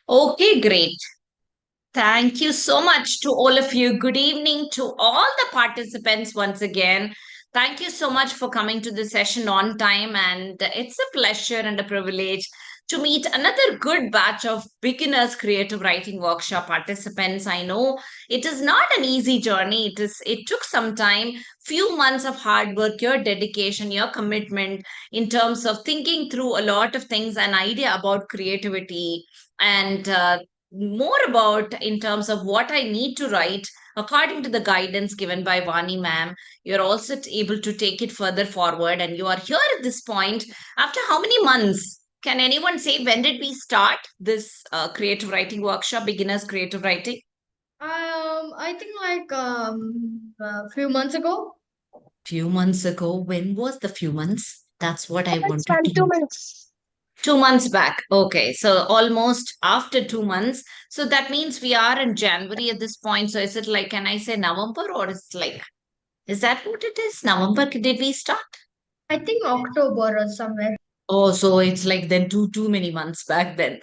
Okay, great. Thank you so much to all of you. Good evening to all the participants once again. Thank you so much for coming to the session on time. And it's a pleasure and a privilege to meet another good batch of beginners creative writing workshop participants. I know it is not an easy journey. It took some time, few months of hard work, your dedication, your commitment in terms of thinking through a lot of things, an idea about creativity and more about in terms of what I need to write according to the guidance given by Vani ma'am. You're also able to take it further forward, and you are here at this point after how many months? Can anyone say when did we start this creative writing workshop, beginners creative writing? I think a few months ago. Few months ago. When was the few months? That's what I Months, wanted ma'am, to two know. months. 2 months back. Okay. So almost after 2 months. So that means we are in January at this point. So is it like, can I say November, or is like, is that what it is? November did we start? I think October or somewhere. Oh, so it's like then too many months back then.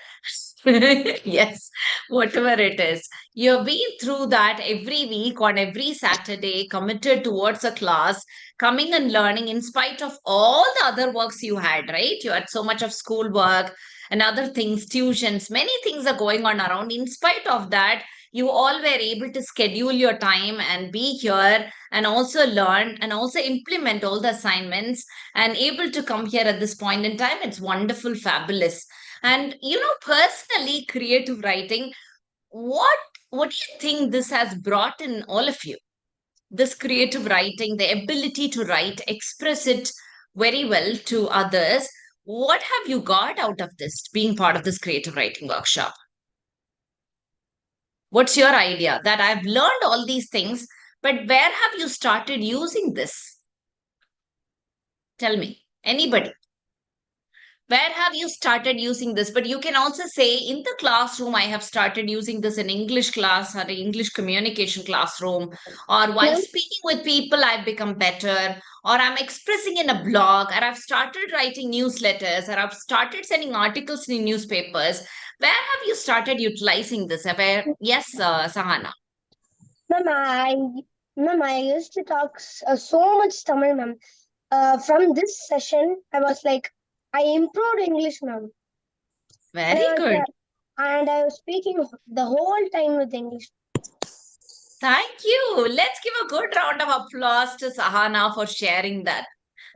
Yes, whatever it is. You've been through that every week on every Saturday, committed towards a class, coming and learning in spite of all the other works you had, right? You had so much of schoolwork and other things, tuitions, many things are going on around. In spite of that, you all were able to schedule your time and be here and also learn and also implement all the assignments and able to come here at this point in time. It's wonderful, fabulous. And personally, creative writing, what what do you think this has brought in all of you? This creative writing, the ability to write, express it very well to others. What have you got out of this being part of this creative writing workshop? What's your idea? That I've learned all these things, but where have you started using this? Tell me, anybody. Where have you started using this? But you can also say in the classroom, I have started using this in English class or English communication classroom, or while Ma'am, speaking with people, I've become better, or I'm expressing in a blog, or I've started writing newsletters, or I've started sending articles in newspapers. Where have you started utilizing this? Yes, Sahana. ma'am, I used to talk so much Tamil, ma'am. From this session, I was like, I improved English, ma'am, and Very good. I was speaking the whole time with English. Thank you. Let's give a good round of applause to Sahana for sharing that.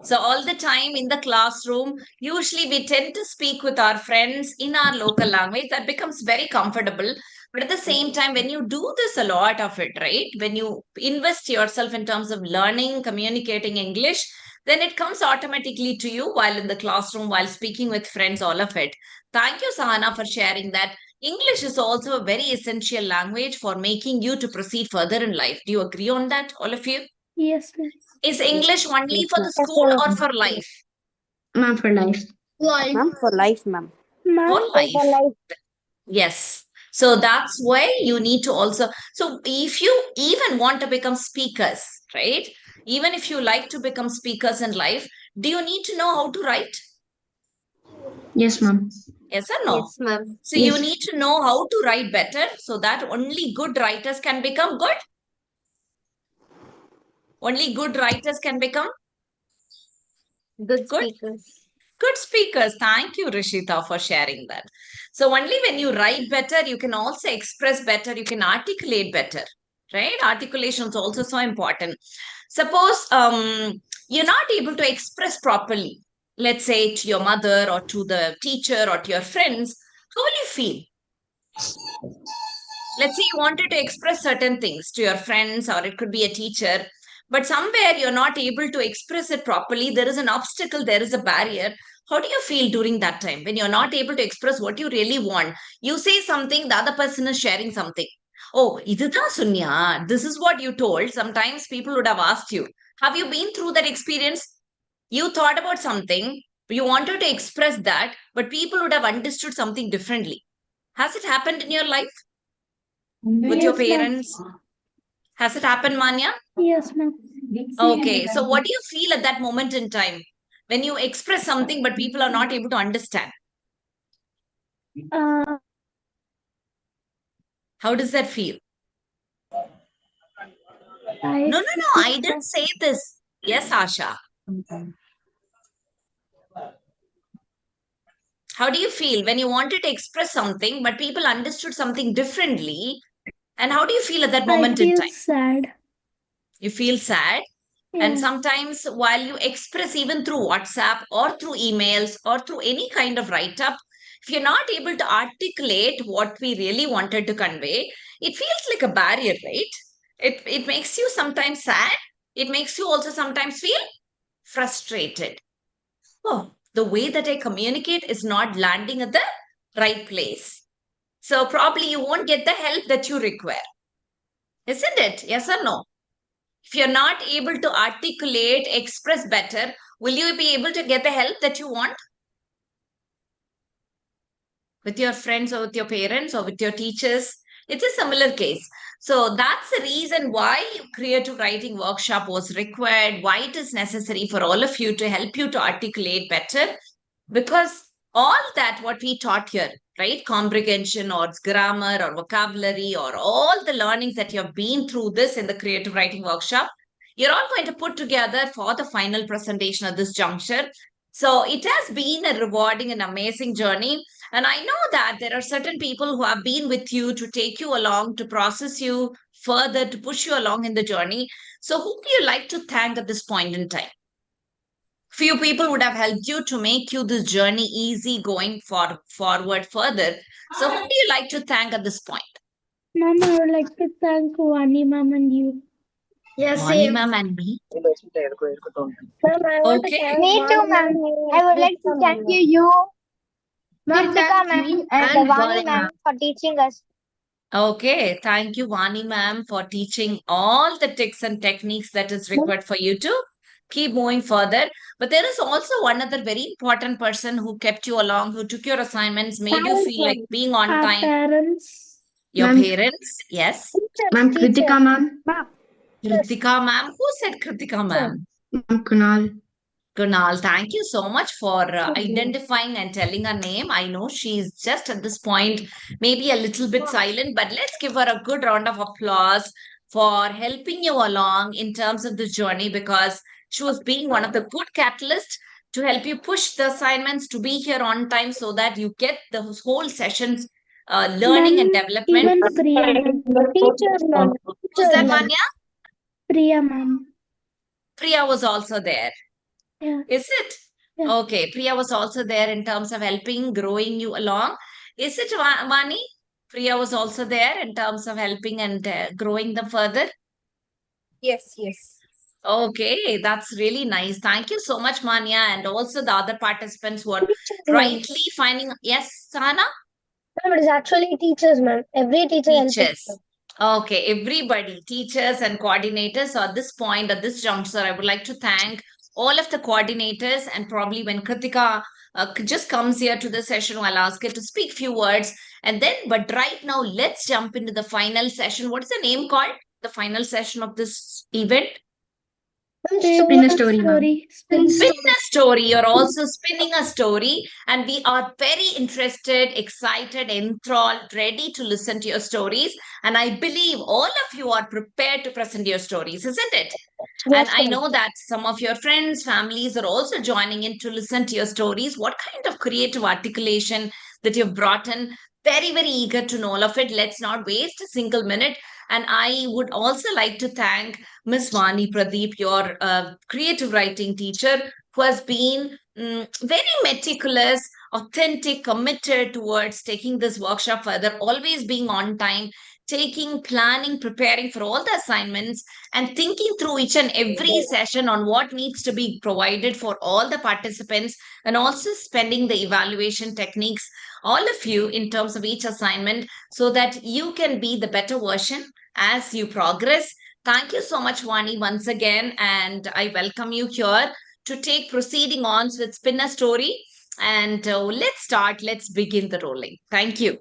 So, all the time in the classroom, usually we tend to speak with our friends in our local language. That becomes very comfortable. But at the same time, when you do this a lot of it, right? When you invest yourself in terms of learning, communicating English, then it comes automatically to you while in the classroom, while speaking with friends, all of it. Thank you, Sahana, for sharing that. English is also a very essential language for making you to proceed further in life. Do you agree on that, all of you? Yes, ma'am. Is English only Yes, for ma'am. the Yes, school or ma'am. for life? Ma'am, for life. Life. Ma'am, for life, ma'am. Ma'am, For for life. life. Yes. So that's why you need to also. So if you even want to become speakers, right? Even if you like to become speakers in life, do you need to know how to write? Yes, ma'am. Yes or no? Yes, ma'am. So you Yes. need to know how to write better so that only good writers can become good. Only good writers can become Good good. speakers. Good speakers. Thank you, Rishita, for sharing that. So, only when you write better, you can also express better, you can articulate better, right? Articulation is also so important. Suppose you're not able to express properly, let's say to your mother or to the teacher or to your friends, how will you feel? Let's say you wanted to express certain things to your friends, or it could be a teacher, but somewhere you're not able to express it properly. There is an obstacle, there is a barrier. How do you feel during that time when you're not able to express what you really want? You say something, the other person is sharing something. Oh, இதுதான் சொன்னியா? This is what you told. Sometimes people would have asked you, have you been through that experience? You thought about something, you wanted to express that, but people would have understood something differently. Has it happened in your life with your Yes, ma'am. parents? Has it happened, Manya? Yes, ma'am. Okay. So, what do you feel at that moment in time when you express something but people are not able to understand? Uh, How does that feel? No, I didn't say this. Yes, Asha. How do you feel when you wanted to express something, but people understood something differently? And how do you feel at that moment in time? sad. You feel sad. And Yeah. sometimes while you express even through WhatsApp or through emails or through any kind of write-up, if you're not able to articulate what we really wanted to convey, it feels like a barrier, right? It makes you sometimes sad. It makes you also sometimes feel frustrated. Oh, the way that I communicate is not landing at the right place. So probably you won't get the help that you require. Isn't it? Yes or no? If you're not able to articulate, express better, will you be able to get the help that you want? With your friends or with your parents or with your teachers? It's a similar case. So that's the reason why creative writing workshop was required, why it is necessary for all of you to help you to articulate better. Because all that what we taught here, right? Comprehension or grammar or vocabulary or all the learnings that you have been through this in the creative writing workshop, you're all going to put together for the final presentation at this juncture. So it has been a rewarding and amazing journey. And I know that there are certain people who have been with you to take you along, to process you further, to push you along in the journey. So who do you like to thank at this point in time? Few people would have helped you to make you this journey easy going forward further. So who do you like to thank at this point? Ma'am, I would like to thank Vani ma'am and you. Yeah, Vani same. ma'am and me. Ma'am, I want to Okay. thank Me too, Vani ma'am. ma'am, I would like to Kritika thank ma'am. you, Ma'am, Kritika thank ma'am, you and and Vani Vani ma'am for teaching us. Okay. Thank you, Vani ma'am, for teaching all the tricks and techniques that is required for you to keep moving further. But there is also one other very important person who kept you along, who took your assignments, made you feel like being on Our time. parents. Your Ma'am. parents, yes. Ma'am, Kritika ma'am. Kritika ma'am. Who said Kritika ma'am? Ma'am, Kunal. Kunal, thank you so much for identifying and telling her name. I know she's just at this point, maybe a little bit silent, but let's give her a good round of applause for helping you along in terms of the journey because she was being one of the good catalysts to help you push the assignments to be here on time so that you get the whole sessions learning and Ma'am, development. even Priya ma'am. Teachers ma'am. Who's that, Vanya? Priya ma'am. Priya was also there. Yeah. Is it? Yeah. Okay. Priya was also there in terms of helping, growing you along. Is it, Vani? Priya was also there in terms of helping and growing them further. Yes, yes. Okay, that's really nice. Thank you so much, Manya, and also the other participants who are Teachers, ma'am. rightly finding. Yes, Sana? Ma'am, it is actually teachers, ma'am. Every teacher helps us. Teachers. Okay, everybody, teachers and coordinators. So at this point, at this juncture, I would like to thank all of the coordinators and probably when Kritika just comes here to the session, I'll ask her to speak few words. And then, but right now, let's jump into the final session. What is the name called? The final session of this event? Ma'am, Spin a so story, ma'am. Spin Spin a story. You're also spinning a story, and we are very interested, excited, enthralled, ready to listen to your stories. And I believe all of you are prepared to present your stories, isn't it? And Yes, I ma'am. know that some of your friends, families are also joining in to listen to your stories. What kind of creative articulation that you've brought in? Very, very eager to know all of it. Let's not waste a single minute. And I would also like to thank Ms. Vani Pradeep, your creative writing teacher, who has been very meticulous, authentic, committed towards taking this workshop further, always being on time, taking, planning, preparing for all the assignments, and thinking through each and every session on what needs to be provided for all the participants, and also spending the evaluation techniques, all of you, in terms of each assignment, so that you can be the better version as you progress. Thank you so much, Vani, once again, and I welcome you here to take proceeding on with Spin a Story. And let's begin the rolling. Thank you.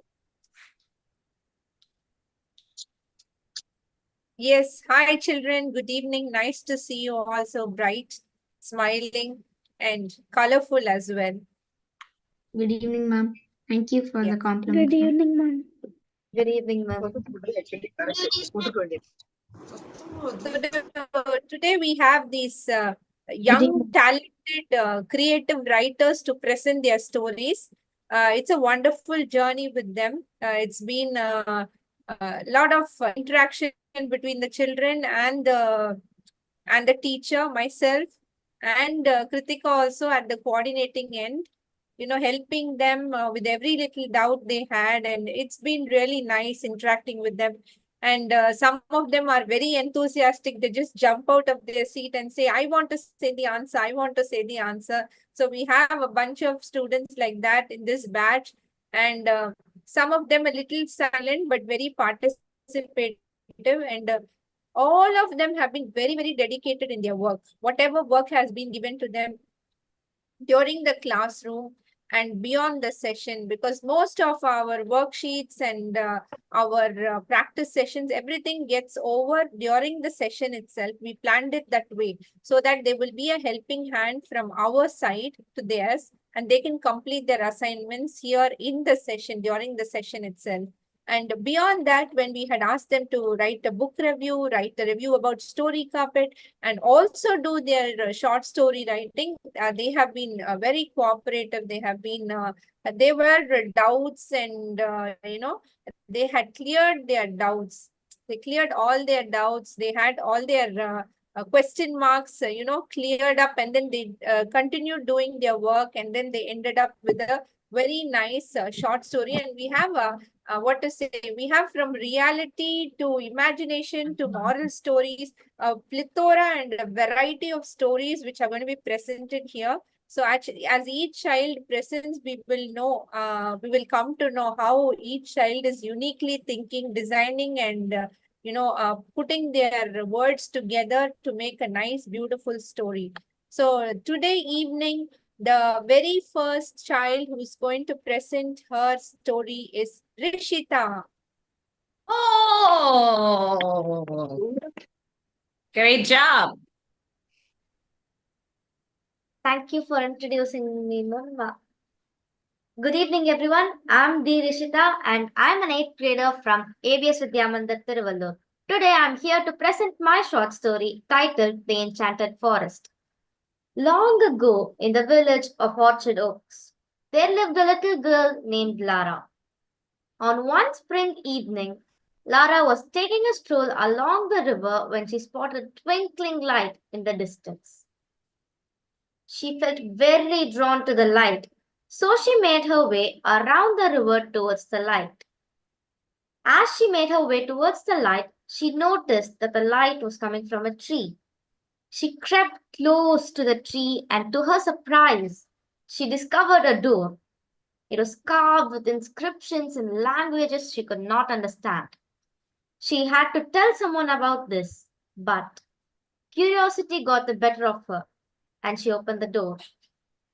Yes. Hi, children. Good evening. Nice to see you all so bright, smiling, and colorful as well. Good evening, ma'am. Thank you for Yeah. the compliment. Good ma'am. evening, ma'am. Good evening, ma'am. Today we have these young, talented, creative writers to present their stories. It's a wonderful journey with them. It's been a lot of interaction between the children and the teacher, myself, and Kritika also at the coordinating end. Helping them with every little doubt they had, and it's been really nice interacting with them. And some of them are very enthusiastic. They just jump out of their seat and say, I want to say the answer. I want to say the answer. So we have a bunch of students like that in this batch. And some of them a little silent, but very participative. And all of them have been very, very dedicated in their work. Whatever work has been given to them during the classroom and beyond the session, because most of our worksheets and our practice sessions, everything gets over during the session itself. We planned it that way so that there will be a helping hand from our side to theirs, and they can complete their assignments here in the session, during the session itself. And beyond that, when we had asked them to write a book review, write a review about Story Carpet, and also do their short story writing, they have been very cooperative. They were doubts, and they had cleared their doubts. They cleared all their doubts. They had all their question marks, cleared up, and then they continued doing their work, and then they ended up with a very nice short story. And we have what to say, we have from reality to imagination to moral stories, a plethora and a variety of stories which are going to be presented here. So actually, as each child presents, we will come to know how each child is uniquely thinking, designing, and putting their words together to make a nice, beautiful story. So today evening, the very first child who's going to present her story is Rishita. Oh, great job. Thank you for introducing me, ma'am. Good evening, everyone. I'm D. Rishita, and I'm an 8th grader from ABS Vidyamandar, Tiruvallur. Today, I'm here to present my short story titled The Enchanted Forest. Long ago, in the village of Orchard Oaks, there lived a little girl named Lara. On one spring evening, Lara was taking a stroll along the river when she spotted a twinkling light in the distance. She felt very drawn to the light, so she made her way around the river towards the light. As she made her way towards the light, she noticed that the light was coming from a tree. She crept close to the tree, and to her surprise, she discovered a door. It was carved with inscriptions in languages she could not understand. She had to tell someone about this, but curiosity got the better of her, and she opened the door.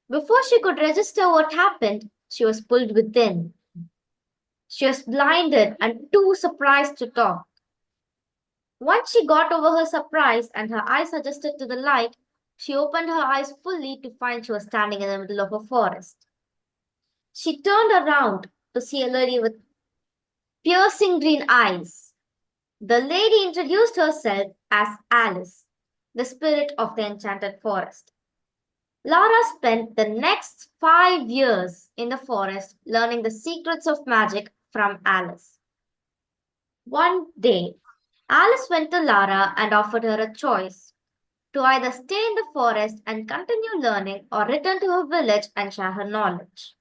Before she could register what happened, she was pulled within. She was blinded and too surprised to talk. Once she got over her surprise and her eyes adjusted to the light, she opened her eyes fully to find she was standing in the middle of a forest. She turned around to see a lady with piercing green eyes. The lady introduced herself as Alice, the spirit of the enchanted forest. Lara spent the next 5 years in the forest learning the secrets of magic from Alice. One day, Alice went to Lara and offered her a choice to either stay in the forest and continue learning or return to her village and share her knowledge.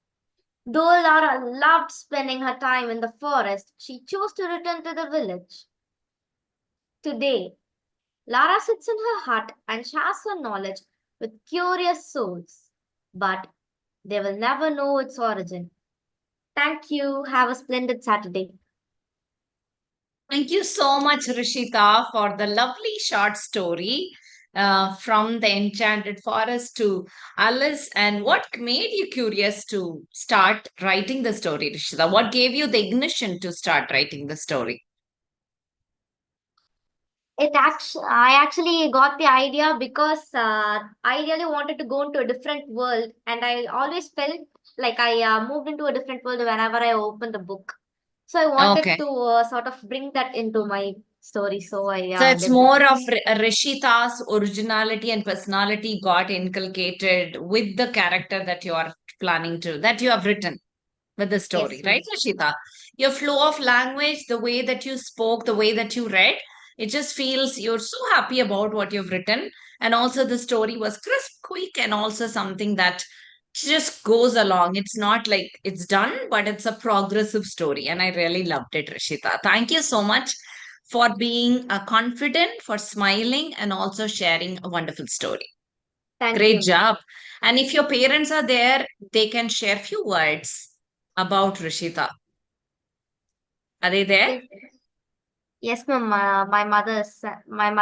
Though Lara loved spending her time in the forest, she chose to return to the village. Today, Lara sits in her hut and shares her knowledge with curious souls, but they will never know its origin. Thank you. Have a splendid Saturday. Thank you so much, Rishita, for the lovely short story from the Enchanted Forest to Alice. And what made you curious to start writing the story, Rishita? What gave you the ignition to start writing the story? I actually got the idea because I really wanted to go into a different world, and I always felt like I moved into a different world whenever I opened a book. So I wanted Okay. to sort of bring that into my story. So I So it's did more this. of Rishita's originality and personality got inculcated with the character that you are planning to, that you have written with the story, Yes, right, ma'am. Rishita? Your flow of language, the way that you spoke, the way that you read, it just feels you're so happy about what you've written. And also the story was crisp, quick, and also something that just goes along. It's not like it's done, but it's a progressive story. And I really loved it, Rishita. Thank you so much for being confident, for smiling, and also sharing a wonderful story. Thank Great you, ma'am. job. And if your parents are there, they can share few words about Rishita. Are they there? Yes, yes, ma'am. My mother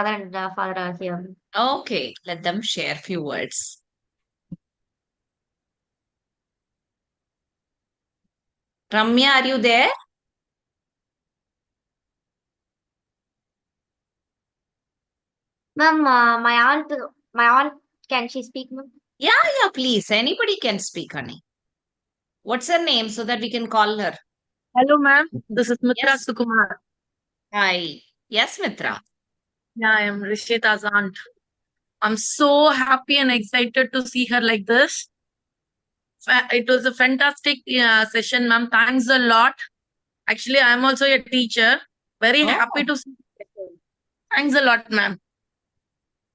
and father are here. Okay, let them share few words. Ramya, are you there? Ma'am, my aunt, can she speak, ma'am? Yeah, yeah, please. Anybody can speak, honey. What's her name so that we can call her? Hello, ma'am. This is Mitra Yes. Sukumar. Hi. Yes, Mitra. Yeah, I am Rishita's aunt. I'm so happy and excited to see her like this. It was a fantastic session, ma'am. Thanks a lot. Actually, I'm also a teacher. Very happy Oh, to see you. Thanks a lot, ma'am.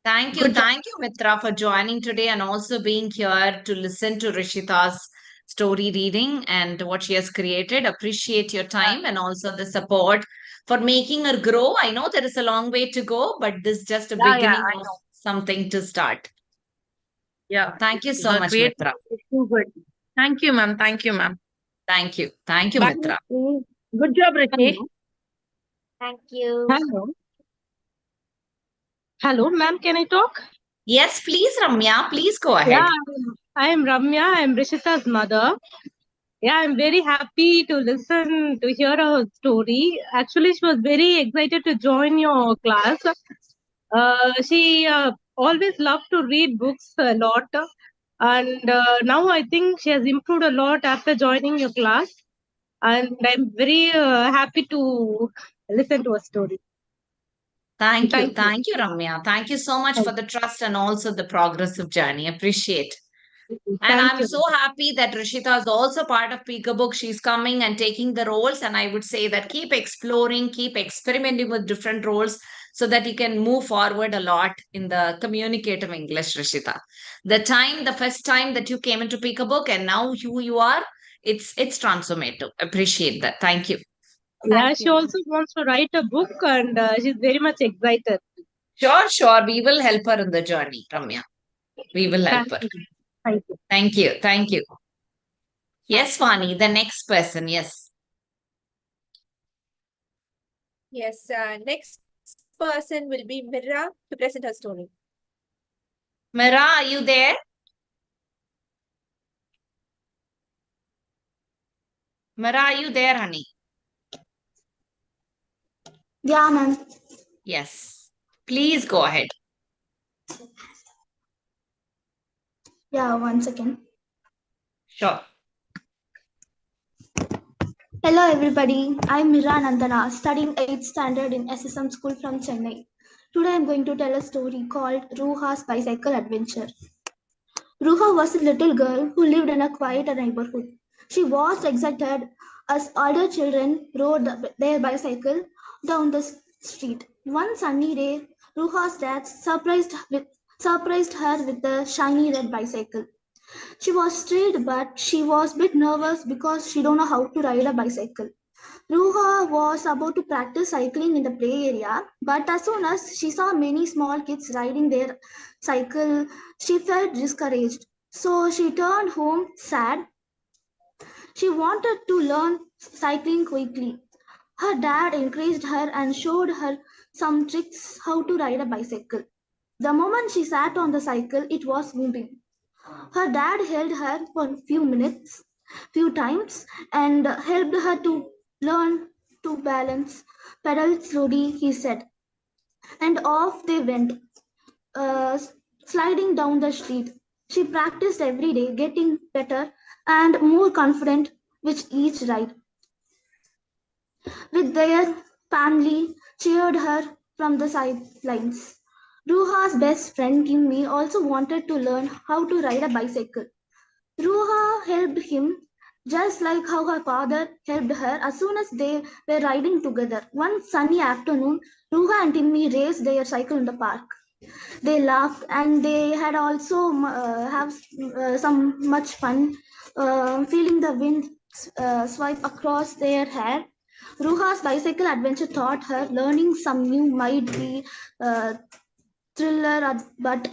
thank you. Good job. Thank you, Mitra, for joining today and also being here to listen to Rishita's story reading and what she has created. Appreciate your time and also the support for making her grow. I know there is a long way to go, but this is just a Yeah, beginning I of know. something to start. Yeah. Thank you so Her much, creativity Mitra. is too good. Thank you, ma'am. Thank you, ma'am. Thank you. Thank you, Bye. Mitra. Good job, Rishi. Hello. Thank you. Hello. Hello, ma'am. Can I talk? Yes, please, Ramya. Please go ahead. Yeah, I am Ramya. I am Rishita's mother. Yeah, I'm very happy to listen to hear her story. Actually, she was very excited to join your class. She always loved to read books a lot, and now I think she has improved a lot after joining your class. And I'm very happy to listen to her story. Thank you. Thank you. Thank you, Ramya. Thank you so much for Thank the trust and also the progressive journey. Appreciate. you. And Thank I'm you. so happy that Rishita is also part of Peekabook. She's coming and taking the roles. And I would say that keep exploring, keep experimenting with different roles so that you can move forward a lot in the communicative English, Rishita. The first time that you came into Peekabook and now who you are, it's transformative. Appreciate that. Thank you. Yeah, Thank she you. also wants to write a book, and she's very much excited. Sure, sure. We will help her in the journey, Ramya. We will help Thank her. you. Thank you. Thank you. Thank you. Yes, Vani, the next person. Yes. Yes, next person will be Mira to present her story. Mira, are you there? Mira, are you there, honey? Yeah, ma'am. Yes. Please go ahead. Yeah, 1 second. Sure. Hello, everybody. I'm Mira Nandana, studying 8th standard in SSM school from Chennai. Today, I'm going to tell a story called Ruha's Bicycle Adventure. Ruha was a little girl who lived in a quiet neighborhood. She was excited as other children rode their bicycle down the street. One sunny day, Ruha's dad surprised her with a shiny red bicycle. She was thrilled, but she was a bit nervous because she don't know how to ride a bicycle. Ruha was about to practice cycling in the play area, but as soon as she saw many small kids riding their cycle, she felt discouraged. So she turned home sad. She wanted to learn cycling quickly. Her dad encouraged her and showed her some tricks how to ride a bicycle. The moment she sat on the cycle, it was moving. Her dad held her for a few times, and helped her to learn to balance. Pedal slowly, he said. And off they went, uh, sliding down the street. She practiced every day, getting better and more confident with each ride. with their family cheered her from the sidelines. Ruha's best friend Kimmy also wanted to learn how to ride a bicycle. Ruha helped him just like how her father helped her as soon as they were riding together. One sunny afternoon, Ruha and Timmy raced their cycle in the park. They laughed and they had also have some much fun feeling the wind swipe across their hair. Ruha's bicycle adventure taught her learning some new might be thriller, but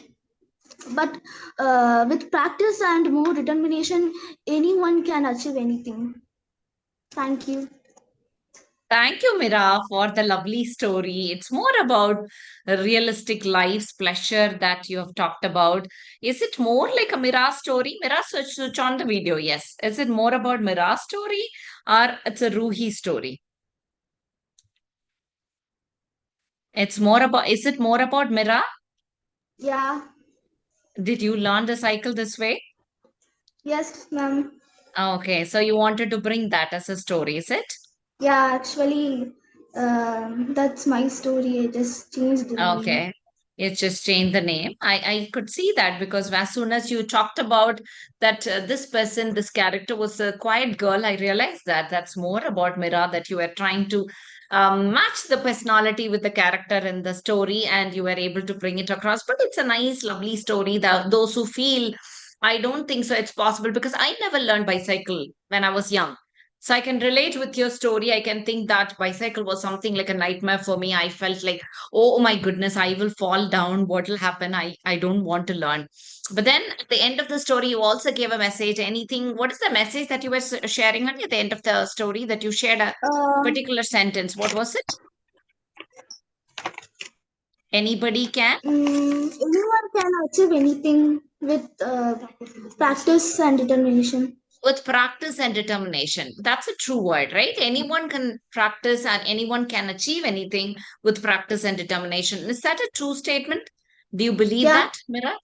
with practice and more determination, anyone can achieve anything. Thank you. Thank you, Mira, for the lovely story. It's more about a realistic life's pleasure that you have talked about. Is it more like a Mira story? Mira, switch on the video. Yes. Is it more about Mira's story or it's a Ruhi story? It's more about, is it more about Mira? Yeah. Did you learn the cycle this way? Yes, ma'am. Okay, so you wanted to bring that as a story, is it? Yeah, actually, that's my story. I just changed the name. Okay. It's just changed the name. I could see that because as soon as you talked about that this person, this character was a quiet girl, I realized that that's more about Mira, that you were trying to match the personality with the character in the story and you were able to bring it across. But it's a nice, lovely story that those who feel, I don't think so it's possible because I never learned bicycle when I was young. So I can relate with your story. I can think that bicycle was something like a nightmare for me. I felt like, oh my goodness, I will fall down. What will happen? I don't want to learn. But then at the end of the story, you also gave a message. Anything? What is the message that you were sharing on at the end of the story that you shared a particular sentence? What was it? Anybody can? Anyone can achieve anything with practice and determination. With practice and determination. That's a true word, right? Anyone can practice and anyone can achieve anything with practice and determination. Is that a true statement? Do you believe Yeah. that, Mira?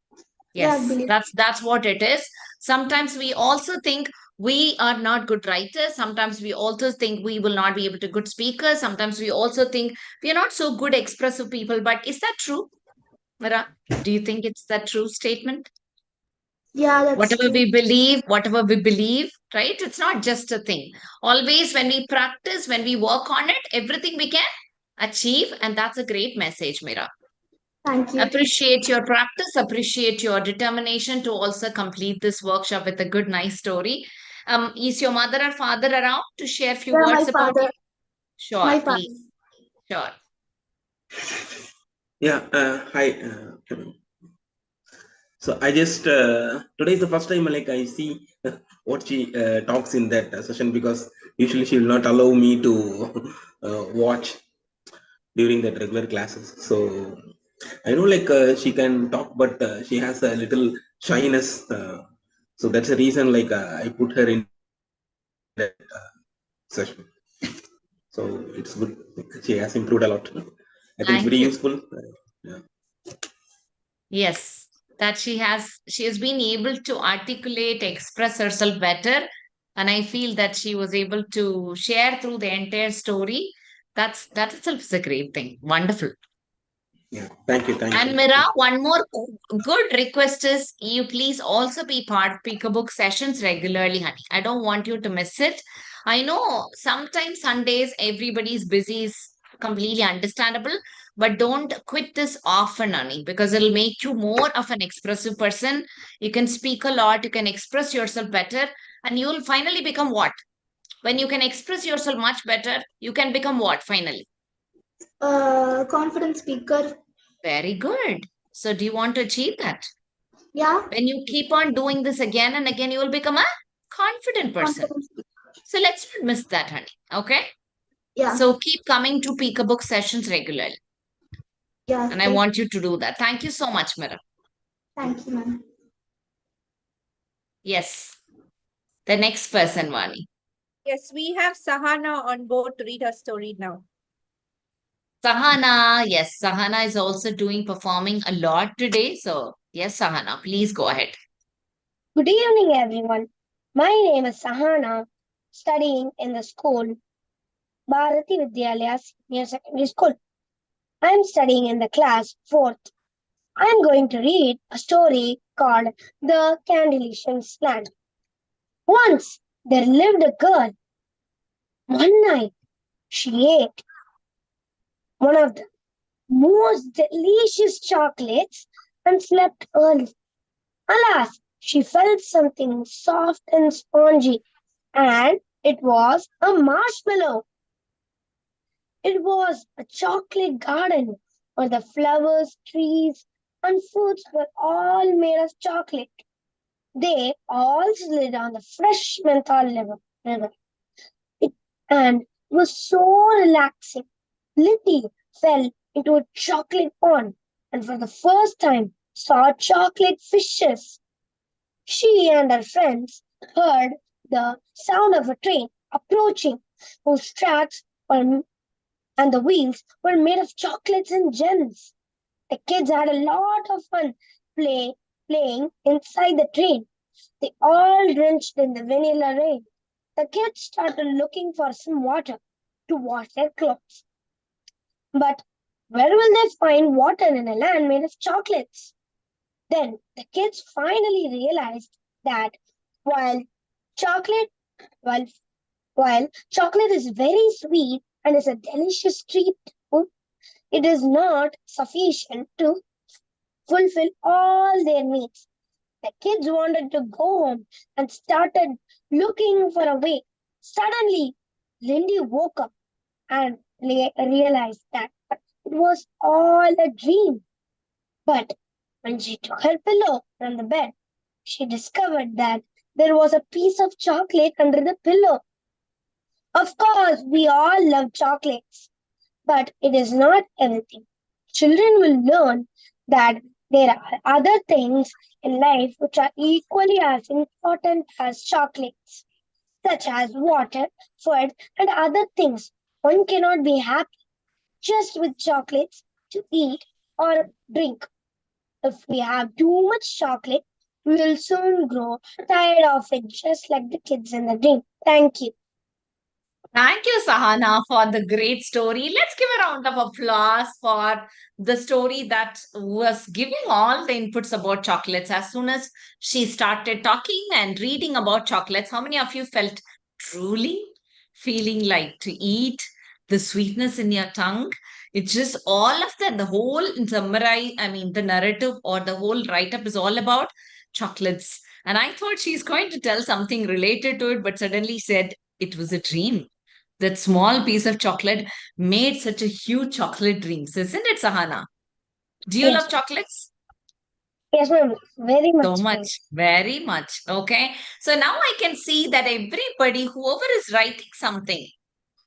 Yeah, I Yes, believe. that's what it is. Sometimes we also think we are not good writers. Sometimes we also think we will not be able to good speakers. Sometimes we also think we are not so good expressive people. But is that true, Mira? Do you think it's that true statement? Yeah, that's Whatever we believe, right? It's not just a thing. Always when we practice, when we work on it, everything we can achieve. And that's a great message, Mira. Thank you. Appreciate your practice, appreciate your determination to also complete this workshop with a good, nice story. Is your mother or father around to share a few Yeah, my words about father. it? Sure, My father. please. Sure. Yeah, hi. So I just today is the first time like I see what she talks in that session because usually she will not allow me to watch during that regular classes. So I know like she can talk, but she has a little shyness. So that's the reason like I put her in that session. So it's good. She has improved a lot. I think it's Thank very you. useful. Yeah. Yes, that she has been able to articulate, express herself better. And I feel that she was able to share through the entire story. That itself is a great thing. Wonderful. Yeah. Thank you. Thank And you. Mira, one more good request is you please also be part of Peekabook sessions regularly, honey. I don't want you to miss it. I know sometimes Sundays everybody's busy is completely understandable, but don't quit this often, honey, because it'll make you more of an expressive person. You can speak a lot, you can express yourself better, and you'll finally become what? When you can express yourself much better, you can become what finally? Confident speaker. Very good. So do you want to achieve that? Yeah. When you keep on doing this again and again, you will become a confident person. Confident speaker. So let's not miss that, honey. Okay? Yeah. So keep coming to Peekabook sessions regularly. Yeah. And I want you to do that. Thank you so much, Mira. Thank you, ma'am. Yes. The next person, Vani. Yes, we have Sahana on board to read her story now. Sahana. Yes, Sahana is also performing a lot today. So, yes, Sahana, please go ahead. Good evening, everyone. My name is Sahana, studying in the school Bharati Vidyalaya Senior Secondary School. I am studying in the class 4th. I am going to read a story called The Candylicious Land. Once there lived a girl. One night she ate one of the most delicious chocolates and slept early. Alas, she felt something soft and spongy, and it was a marshmallow. It was a chocolate garden where the flowers, trees, and fruits were all made of chocolate. They all slid on the fresh menthol river. It was so relaxing. Liddy fell into a chocolate pond and for the first time saw chocolate fishes. She and her friends heard the sound of a train approaching, whose tracks were and the wheels were made of chocolates and gems. The kids had a lot of fun playing inside the train. They all drenched in the vanilla rain. The kids started looking for some water to wash their clothes. But where will they find water in a land made of chocolates? Then the kids finally realized that while chocolate while while chocolate is very sweet and is a delicious treat, it is not sufficient to fulfill all their needs. The kids wanted to go home and started looking for a way. Suddenly, Lindy woke up and realized that it was all a dream. But when she took her pillow from the bed, she discovered that there was a piece of chocolate under the pillow. Of course, we all love chocolates, but it is not everything. Children will learn that there are other things in life which are equally as important as chocolates, such as water, food, and other things. One cannot be happy just with chocolates to eat or drink. If we have too much chocolate, we will soon grow tired of it, just like the kids in the dream. Thank you. Thank you, Sahana, for the great story. Let's give a round of applause for the story that was giving all the inputs about chocolates. As soon as she started talking and reading about chocolates, how many of you felt truly feeling like to eat the sweetness in your tongue? It's just all of that. The whole summary, the narrative or the whole write up is all about chocolates. And I thought she's going to tell something related to it, but suddenly said it was a dream. That small piece of chocolate made such a huge chocolate dreams, isn't it, Sahana? Do you love chocolates? Yes, ma'am. Very much. So much, very much. Okay. So now I can see that everybody, whoever is writing something,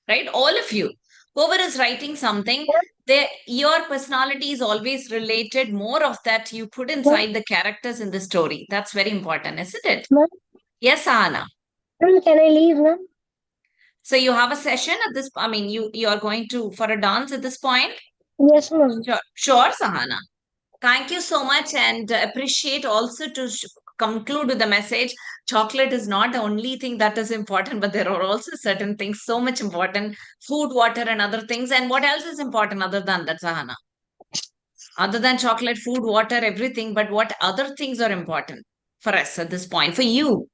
right? All of you, whoever is writing something, your personality is always related. More of that you put inside the characters in the story. That's very important, isn't it? Ma'am? Yes, Sahana. Can I leave, ma'am? So you have a session at this, you are going to for a dance at this point? Yes, ma'am. Sure, Sahana. Thank you so much and appreciate also to conclude with the message. Chocolate is not the only thing that is important, but there are also certain things so much important. Food, water and other things. And what else is important other than that, Sahana? Other than chocolate, food, water, everything. But what other things are important for us at this point? For you,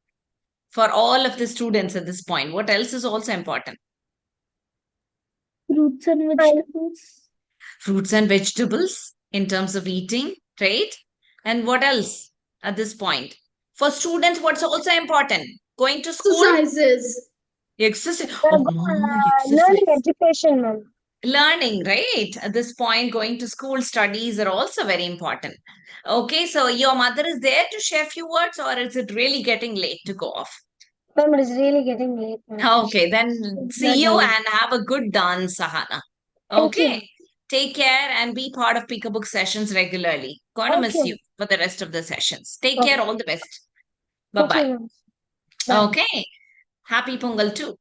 for all of the students at this point, what else is also important? Fruits and vegetables. Fruits and vegetables in terms of eating, right? And what else at this point? For students, what's also important? Going to school? Exercises. Exercise. Learning education, ma'am. Learning, right? At this point, going to school, studies are also very important. Okay, so your mother is there to share a few words, or is it really getting late to go off? Ma'am, it is really getting late, ma'am. Okay, then see you and have a good dance, Sahana. Okay. Take care and be part of Peekabook sessions regularly. Gonna miss you for the rest of the sessions. Take care. All the best. Bye-bye. Okay. Happy Pongal too.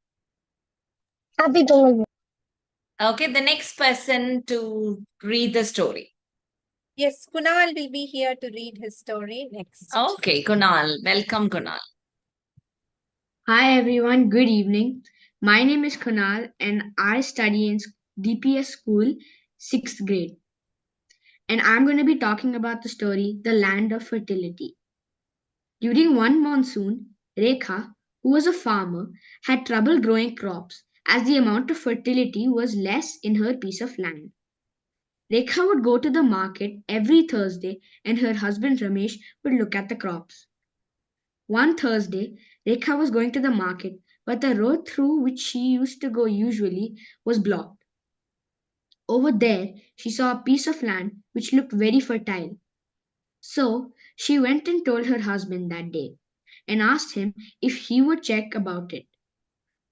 Happy Pongal. Okay, the next person to read the story. Yes, Kunal will be here to read his story next. Okay, Kunal. Welcome, Kunal. Hi everyone, good evening. My name is Kunal and I study in DPS school, 6th grade. And I'm going to be talking about the story The Land of Fertility. During one monsoon, Rekha, who was a farmer, had trouble growing crops as the amount of fertility was less in her piece of land. Rekha would go to the market every Thursday and her husband Ramesh would look at the crops. One Thursday, Rekha was going to the market, but the road through which she used to go usually was blocked. Over there, she saw a piece of land which looked very fertile. So she went and told her husband that day and asked him if he would check about it.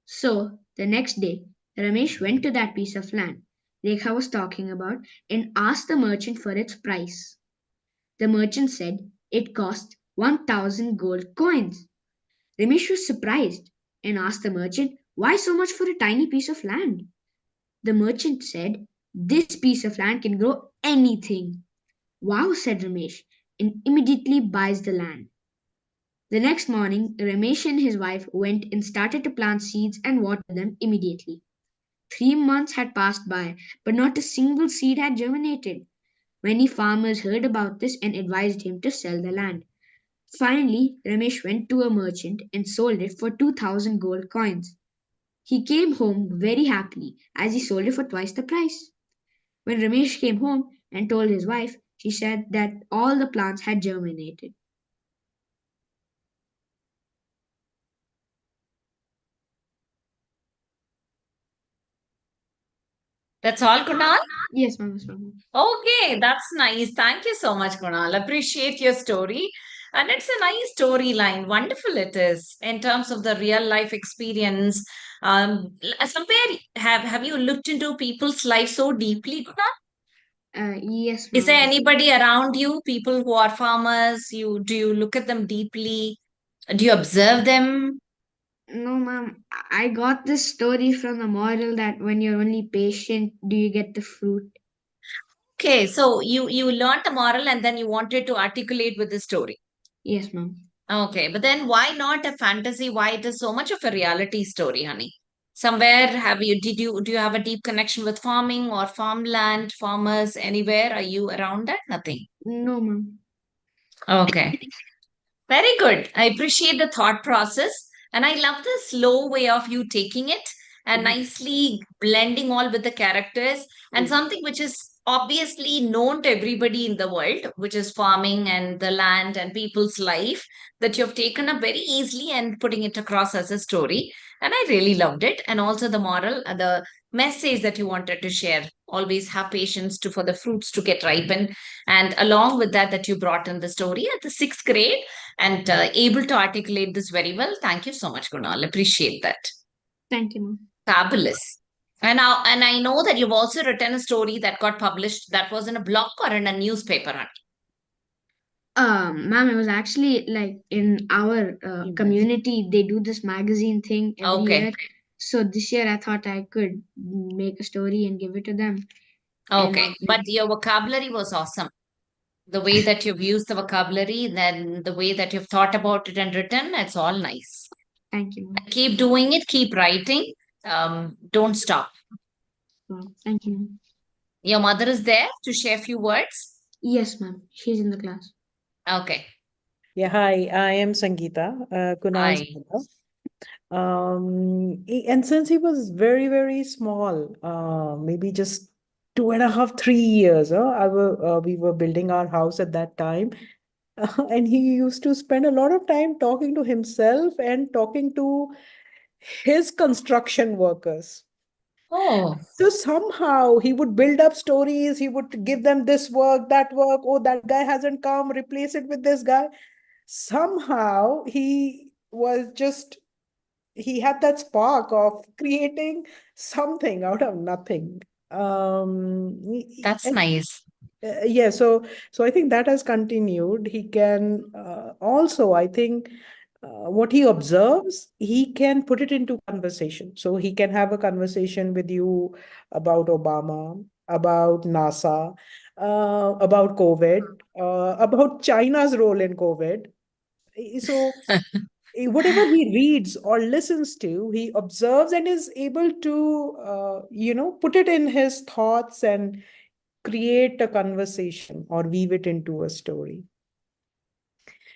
So the next day, Ramesh went to that piece of land Rekha was talking about and asked the merchant for its price. The merchant said it cost 1,000 gold coins. Ramesh was surprised and asked the merchant, "Why so much for a tiny piece of land?" The merchant said, "This piece of land can grow anything." "Wow," said Ramesh, and immediately buys the land. The next morning, Ramesh and his wife went and started to plant seeds and water them immediately. 3 months had passed by, but not a single seed had germinated. Many farmers heard about this and advised him to sell the land. Finally, Ramesh went to a merchant and sold it for 2,000 gold coins. He came home very happily as he sold it for twice the price. When Ramesh came home and told his wife, she said that all the plants had germinated. That's all, Kunal? Yes, Mama Swami. Okay, that's nice. Thank you so much, Kunal. Appreciate your story. And it's a nice storyline. Wonderful it is in terms of the real life experience. Somewhere have you looked into people's life so deeply, Kunal? Yes, Is there Mama. anybody around you, people who are farmers? Do you look at them deeply? Do you observe them? No, ma'am. I got this story from the moral that when you're only patient, do you get the fruit? Okay, so you learned the moral and then you wanted to articulate with the story. Yes, ma'am. Okay, but then why not a fantasy? Why it is so much of a reality story, honey? Somewhere do you have a deep connection with farming or farmland, farmers, anywhere? Are you around that? Nothing. No, ma'am. Okay. Very good. I appreciate the thought process. And I love the slow way of you taking it and nicely blending all with the characters and something which is obviously known to everybody in the world, which is farming and the land and people's life, that you've taken up very easily and putting it across as a story. And I really loved it. And also the moral, the message that you wanted to share. Always have patience for the fruits to get ripened. And along with that you brought in the story at the 6th grade and able to articulate this very well. Thank you so much, Kunal. Appreciate that. Thank you, ma'am. Fabulous. And I know that you've also written a story that got published that was in a blog or in a newspaper. Ma'am, it was actually like in our community, they do this magazine thing every Okay. year. So this year I thought I could make a story and give it to them. Okay. But your vocabulary was awesome. The way that you've used the vocabulary, then the way that you've thought about it and written, it's all nice. Thank you, ma'am. Keep doing it, keep writing. Don't stop. Thank you, ma'am. Your mother is there to share a few words? Yes, ma'am. She's in the class. Okay. Yeah, hi, I am Sangeeta, Kunal's Hi. mother. And since he was very, very small, maybe just 2.5, 3 years, we were building our house at that time. And he used to spend a lot of time talking to himself and talking to his construction workers. Oh. So somehow he would build up stories, he would give them this work, that work. Oh, that guy hasn't come, replace it with this guy. Somehow he had that spark of creating something out of nothing. That's nice. Yeah, so I think that has continued. He can also, I think, what he observes, he can put it into conversation. So he can have a conversation with you about Obama, about NASA, about COVID, about China's role in COVID. So whatever he reads or listens to, he observes and is able to, put it in his thoughts and create a conversation or weave it into a story.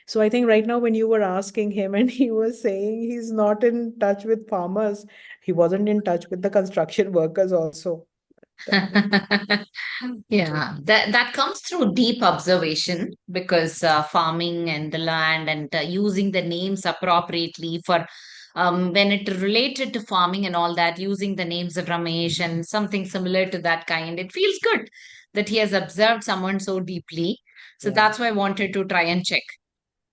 So I think right now, when you were asking him and he was saying he's not in touch with farmers, he wasn't in touch with the construction workers also. Yeah, that comes through deep observation because farming and the land and using the names appropriately for when it related to farming and all that, using the names of Ramesh and something similar to that kind, it feels good that he has observed someone so deeply. So Yeah. that's why I wanted to try and check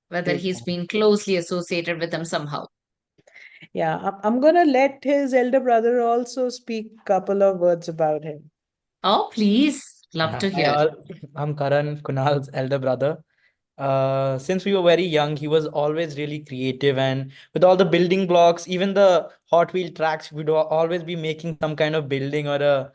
whether Great. he's been closely associated with them somehow. Yeah, I'm gonna let his elder brother also speak a couple of words about him. Oh, please, love to Hi hear. all, I'm Karan, Kunal's elder brother. Since we were very young, he was always really creative, and with all the building blocks, even the Hot Wheel tracks, we'd always be making some kind of building or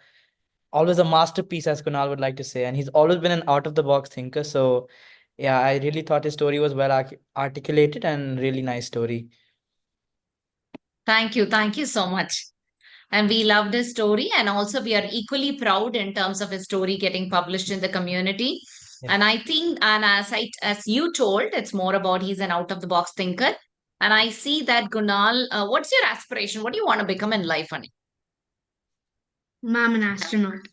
always a masterpiece, as Kunal would like to say. And he's always been an out of the box thinker. So, yeah, I really thought his story was well articulated and really nice story. Thank you. Thank you so much. And we loved his story. And also, we are equally proud in terms of his story getting published in the community. Yeah. And I think, and as you told, it's more about he's an out of the box thinker. And I see that Gunal, what's your aspiration? What do you want to become in life, honey? Ma'am, an astronaut.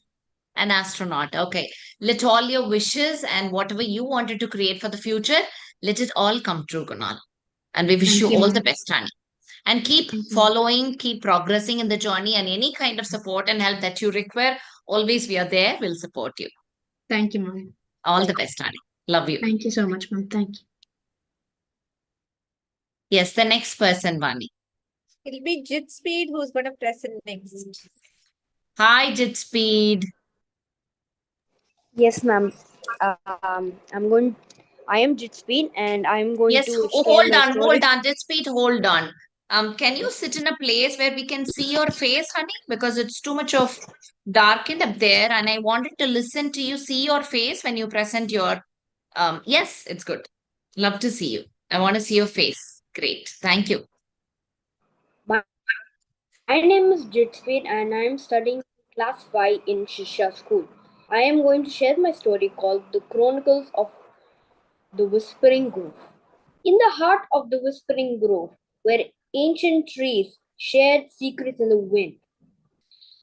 An astronaut. Okay. Let all your wishes and whatever you wanted to create for the future, let it all come true, Gunal. And we wish Thank you you, all the ma'am. best, honey. And keep Thank you. following, keep progressing in the journey, and any kind of support and help that you require, always we are there, we'll support you. Thank you, ma'am. All the best, honey. Love you. Thank you so much, ma'am. Thank you. Yes, the next person, Vani. It'll be Jit Speed who's going to present next. Hi, Jit Speed. Yes, ma'am. I am Jitspeed and I'm going Yes, to share hold my on, story. hold on, Jit Speed, hold on. Can you sit in a place where we can see your face, honey? Because it's too much of darkened up there, and I wanted to listen to you, see your face when you present your. Yes, it's good. Love to see you. I want to see your face. Great, thank you. My name is Jitspeed and I am studying class 5 in Shisha school. I am going to share my story called The Chronicles of the Whispering Grove. In the heart of the Whispering Grove, where ancient trees shared secrets in the wind,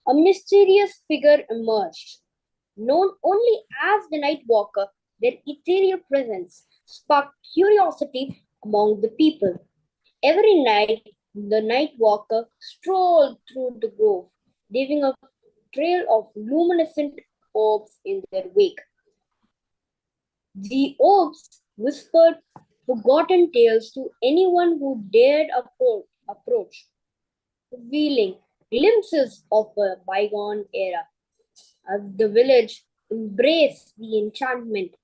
a mysterious figure emerged. Known only as the Night Walker, their ethereal presence sparked curiosity among the people. Every night, the Night Walker strolled through the grove, leaving a trail of luminescent orbs in their wake. The orbs whispered forgotten tales to anyone who dared approach, revealing glimpses of a bygone era. As the village embraced the enchantment,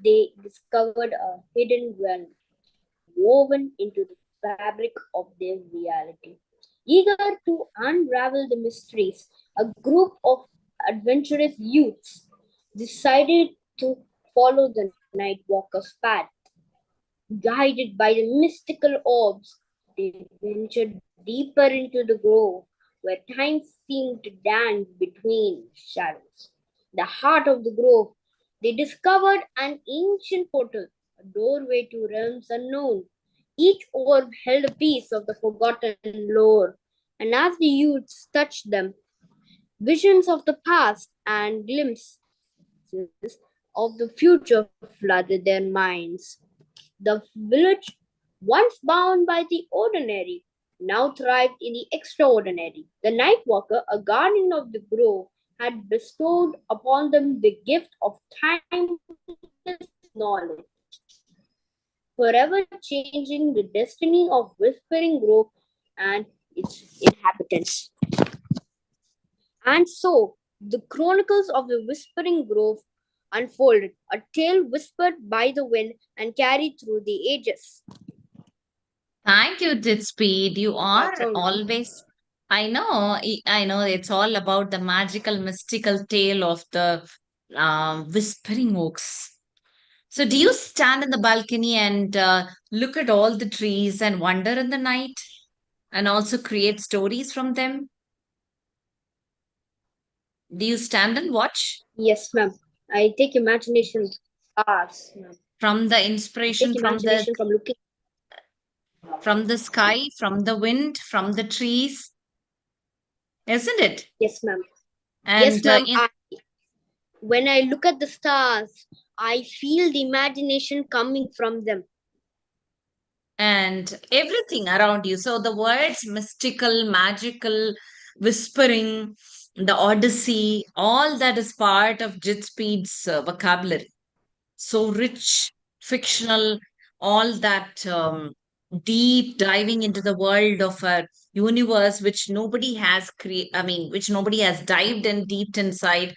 they discovered a hidden realm woven into the fabric of their reality. Eager to unravel the mysteries, a group of adventurous youths decided to follow the Night Walker's path. Guided by the mystical orbs, they ventured deeper into the grove, where time seemed to dance between shadows. The heart of the grove, they discovered an ancient portal, a doorway to realms unknown. Each orb held a piece of the forgotten lore, and as the youths touched them, visions of the past and glimpses of the future flooded their minds. The village, once bound by the ordinary, now thrived in the extraordinary. The Night Walker, a guardian of the grove, had bestowed upon them the gift of timeless knowledge, forever changing the destiny of Whispering Grove and its inhabitants. And so, the chronicles of the Whispering Grove unfolded, a tale whispered by the wind and carried through the ages. Thank you, Jit Speed. You are That's all. always. I know. I know. It's all about the magical, mystical tale of the Whispering Oaks. So do you stand in the balcony and look at all the trees and wonder in the night and also create stories from them? Do you stand and watch Yes, ma'am. I take imagination stars, ma'am. from the I take inspiration imagination from looking. from the sky, from the wind, from the trees, isn't it? Yes, ma'am. And Yes, ma'am. When I look at the stars, I feel the imagination coming from them. and everything around you. So the words mystical, magical, whispering, the Odyssey, all that is part of Jitspeed's vocabulary. So rich, fictional, all that deep diving into the world of a universe which nobody has which nobody has dived in deep inside.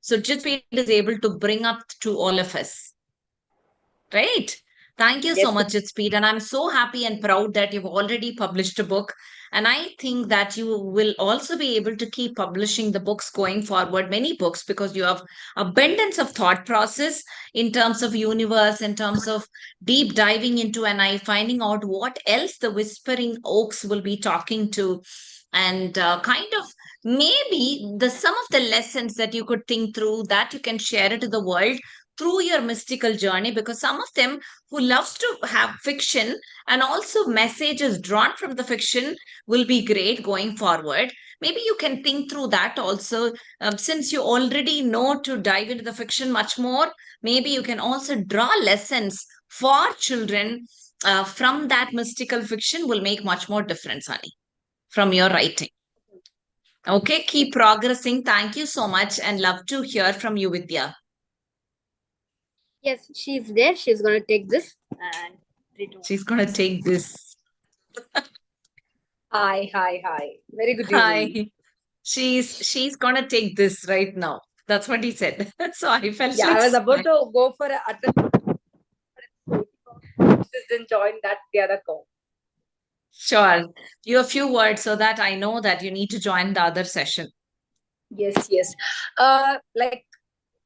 So Jitspeed is able to bring up to all of us. Right? Thank you so Yes, much, Jitspeed. And I'm so happy and proud that you've already published a book. And I think that you will also be able to keep publishing the books going forward, many books, because you have abundance of thought process in terms of universe, in terms of deep diving into and finding out what else the Whispering Oaks will be talking to. And kind of maybe some of the lessons that you could think through that you can share it to the world through your mystical journey, because some of them who loves to have fiction and also messages drawn from the fiction will be great going forward. Maybe you can think through that also. Since you already know to dive into the fiction much more, maybe you can also draw lessons for children from that mystical fiction will make much more difference, honey, from your writing. Okay, keep progressing. Thank you so much and love to hear from you, Vidya. Yes, she's there. She's gonna take this and she's gonna take this. Hi. Very good Hi. evening. She's gonna take this right now. That's what he said. So I felt Yeah, like I was about to go for a then join that the other call. Sure. You have few words so that I know that you need to join the other session. Yes. Like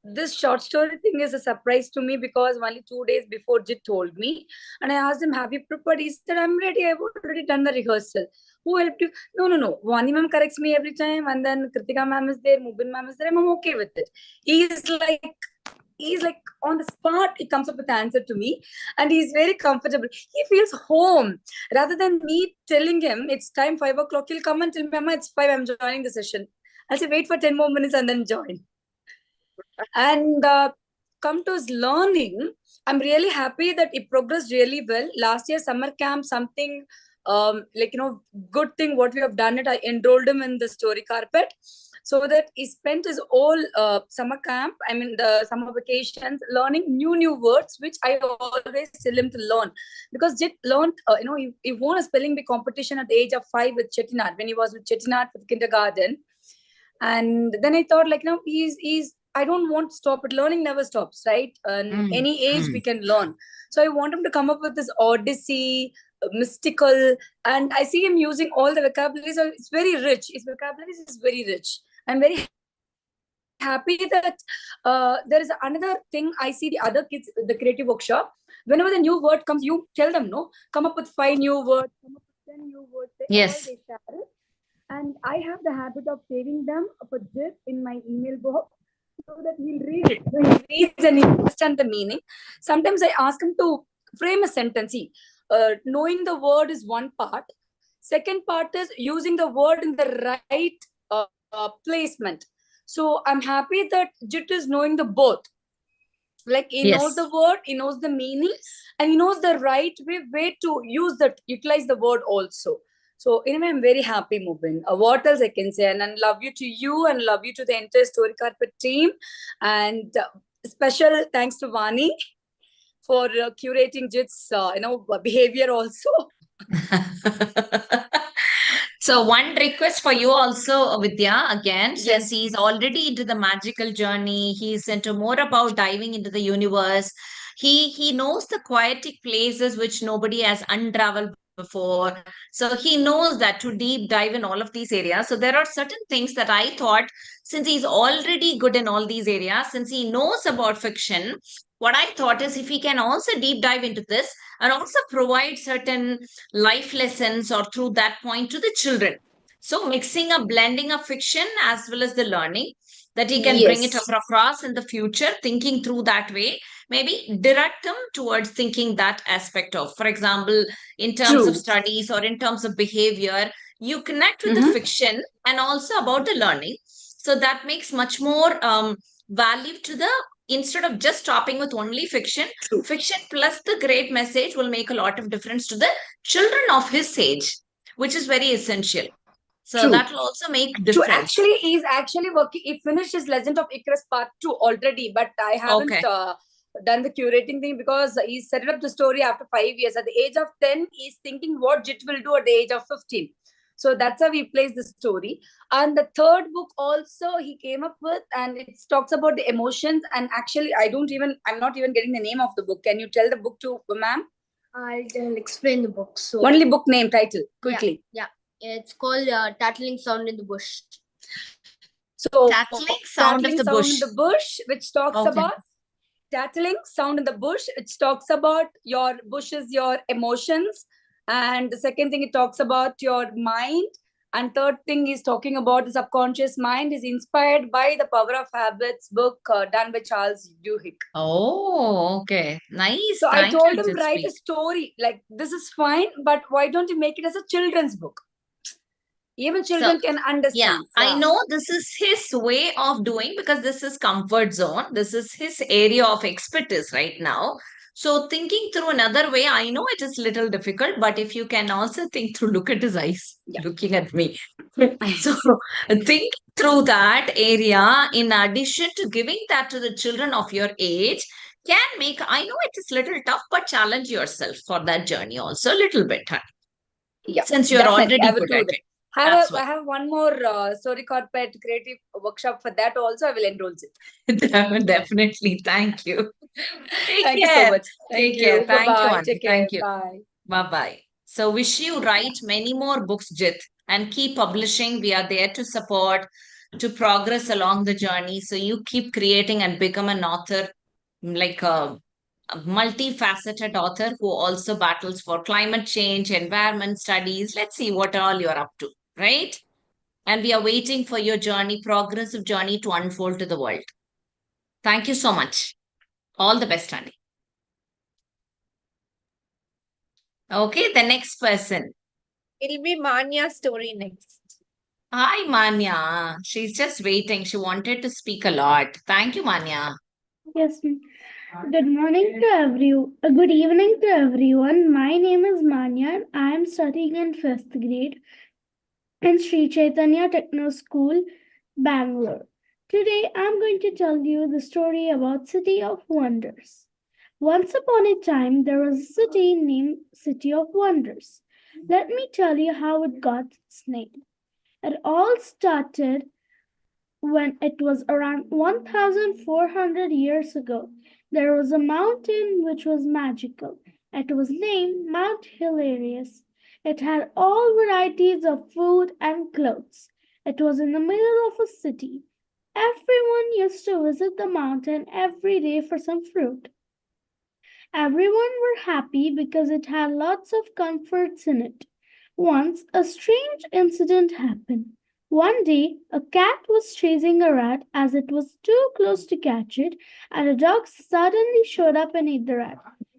this short story thing is a surprise to me because only 2 days before Jit told me, and I asked him, "Have you prepared?" He said, "I'm ready. I've already done the rehearsal." Who helped you? No. Vani ma'am corrects me every time, and then Kritika ma'am is there, Mubin ma'am is there. I'm okay with it. He's like on the spot, he comes up with the answer to me, and he's very comfortable. He feels home. Rather than me telling him it's time 5 o'clock, he'll come and tell me, "Mama, it's 5, I'm joining the session." I'll say, "Wait for 10 more minutes and then join." And come to his learning, I'm really happy that it progressed really well. Last year, summer camp, something good thing what we have done it, I enrolled him in the story carpet, so that he spent his whole summer camp, the summer vacations, learning new words, which I always tell him to learn. Because Jit learned, he won a spelling bee competition at the age of 5 with Chettinad, when he was with Chettinad for kindergarten. And then I thought, I don't want to stop it. Learning never stops, right? Any age we can learn. So I want him to come up with this Odyssey, mystical, and I see him using all the vocabulary. So it's very rich. His vocabulary is very rich. I'm very happy that there is another thing. I see the other kids, the creative workshop. Whenever the new word comes, you tell them, come up with 5 new words, come up with 10 new words. Yes. They share it. And I have the habit of saving them for Jit in my email box, so that he'll read it. So he reads and he understands the meaning. Sometimes I ask him to frame a sentence. Knowing the word is one part. Second part is using the word in the right placement. So I'm happy that Jit is knowing the both. Like he knows the word, he knows the meaning, and he knows the right way to utilize the word also. So anyway, I'm very happy, Mubin. What else I can say? And love you to you, and love you to the entire Story Carpet team. And special thanks to Vani for curating Jit's behavior also. So one request for you also, Vidya, again, since he's already into the magical journey, he's into more about diving into the universe. He knows the poetic places which nobody has unraveled before. So he knows that to deep dive in all of these areas. So there are certain things that I thought, since he's already good in all these areas, since he knows about fiction, what I thought is if he can also deep dive into this and also provide certain life lessons or through that point to the children. So mixing up, blending of fiction as well as the learning, that he can bring it Yes. across in the future, thinking through that way, maybe direct them towards thinking that aspect of, for example, in terms of True. studies or in terms of behavior, you connect with the fiction and also about the learning. So that makes much more value to the, instead of just stopping with only fiction, fiction plus the great message will make a lot of difference to the children of his age, which is very essential. So True. that will also make So difference. actually, he's actually working. He finished his Legend of Icarus Part 2 already, but I haven't Okay. done the curating thing because he set up the story after 5 years. At the age of 10, he's thinking what Jit will do at the age of 15. So that's how he plays the story. And the third book also he came up with, and it talks about the emotions. And actually, I'm not even getting the name of the book. Can you tell the book to ma'am? I'll explain the book. So Only book name, title, quickly. Yeah. It's called Tattling Sound in the Bush. So Tattling Sound of the Bush. in the bush, which talks Okay. about tattling sound in the bush, which talks about your bushes, your emotions. And the second thing, it talks about your mind. And third thing is talking about the subconscious mind, is inspired by the Power of Habits book done by Charles Duhigg. Oh, okay. Nice. So I Thank told you, him, write a Jitspreet. story. Like, this is fine, but why don't you make it as a children's book? Even children can understand. I know this is his way of doing, because this is comfort zone. This is his area of expertise right now. So thinking through another way, I know it is little difficult, but if you can also think through, look at his eyes looking at me. So think through that area in addition to giving that to the children of your age can make, I know it is little tough, but challenge yourself for that journey also a little bit. Huh? Yeah, Since you're definitely, already I will good do at that. it. I That's have one more story carpet creative workshop for that also. I will enroll it. Definitely. Thank you. Take Thank you so care. much. Take Thank care. you. Thank you, Bye-bye. Auntie. Take care. Thank you. Bye. Bye-bye. So wish you write many more books, Jit, and keep publishing. We are there to support, to progress along the journey. So you keep creating and become an author, like a multifaceted author who also battles for climate change, environment studies. Let's see what all you're up to, right? And we are waiting for your journey, progressive journey to unfold to the world. Thank you so much. All the best, Annie. Okay, the next person. It'll be Manya's story next. Hi, Manya. She's just waiting. She wanted to speak a lot. Thank you, Manya. Yes, ma'am. Good morning to everyone. Good evening to everyone. My name is Manya and I am studying in 5th grade in Sri Chaitanya Techno School, Bangalore. Today I'm going to tell you the story about City of Wonders. Once upon a time, there was a city named City of Wonders. Let me tell you how it got its name. It all started when it was around 1,400 years ago. There was a mountain which was magical. It was named Mount Hilarious. It had all varieties of food and clothes. It was in the middle of a city. Everyone used to visit the mountain every day for some fruit. Everyone were happy because it had lots of comforts in it. Once, a strange incident happened. One day, a cat was chasing a rat as it was too close to catch it, and a dog suddenly showed up and ate the rat.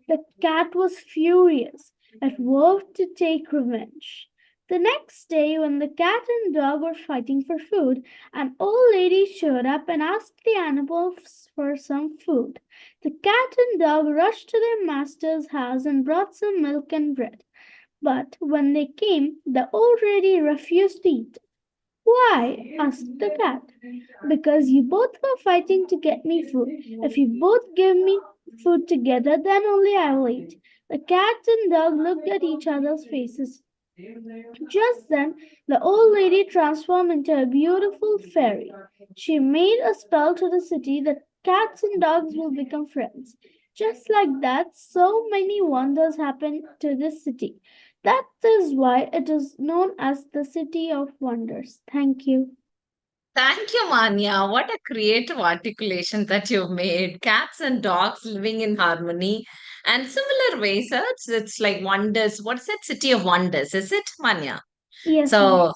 The cat was furious. It vowed to take revenge. The next day, when the cat and dog were fighting for food, an old lady showed up and asked the animals for some food. The cat and dog rushed to their master's house and brought some milk and bread. But when they came, the old lady refused to eat. Why? Asked the cat. Because you both were fighting to get me food. If you both give me food together, then only I will eat. The cat and dog looked at each other's faces. Just then, the old lady transformed into a beautiful fairy. She made a spell to the city that cats and dogs will become friends. Just like that, so many wonders happened to this city. That is why it is known as the City of Wonders. Thank you. Thank you, Manya. What a creative articulation that you've made. Cats and dogs living in harmony. And similar ways, it's like wonders. What's that City of Wonders? Is it, Manya? Yes, ma'am.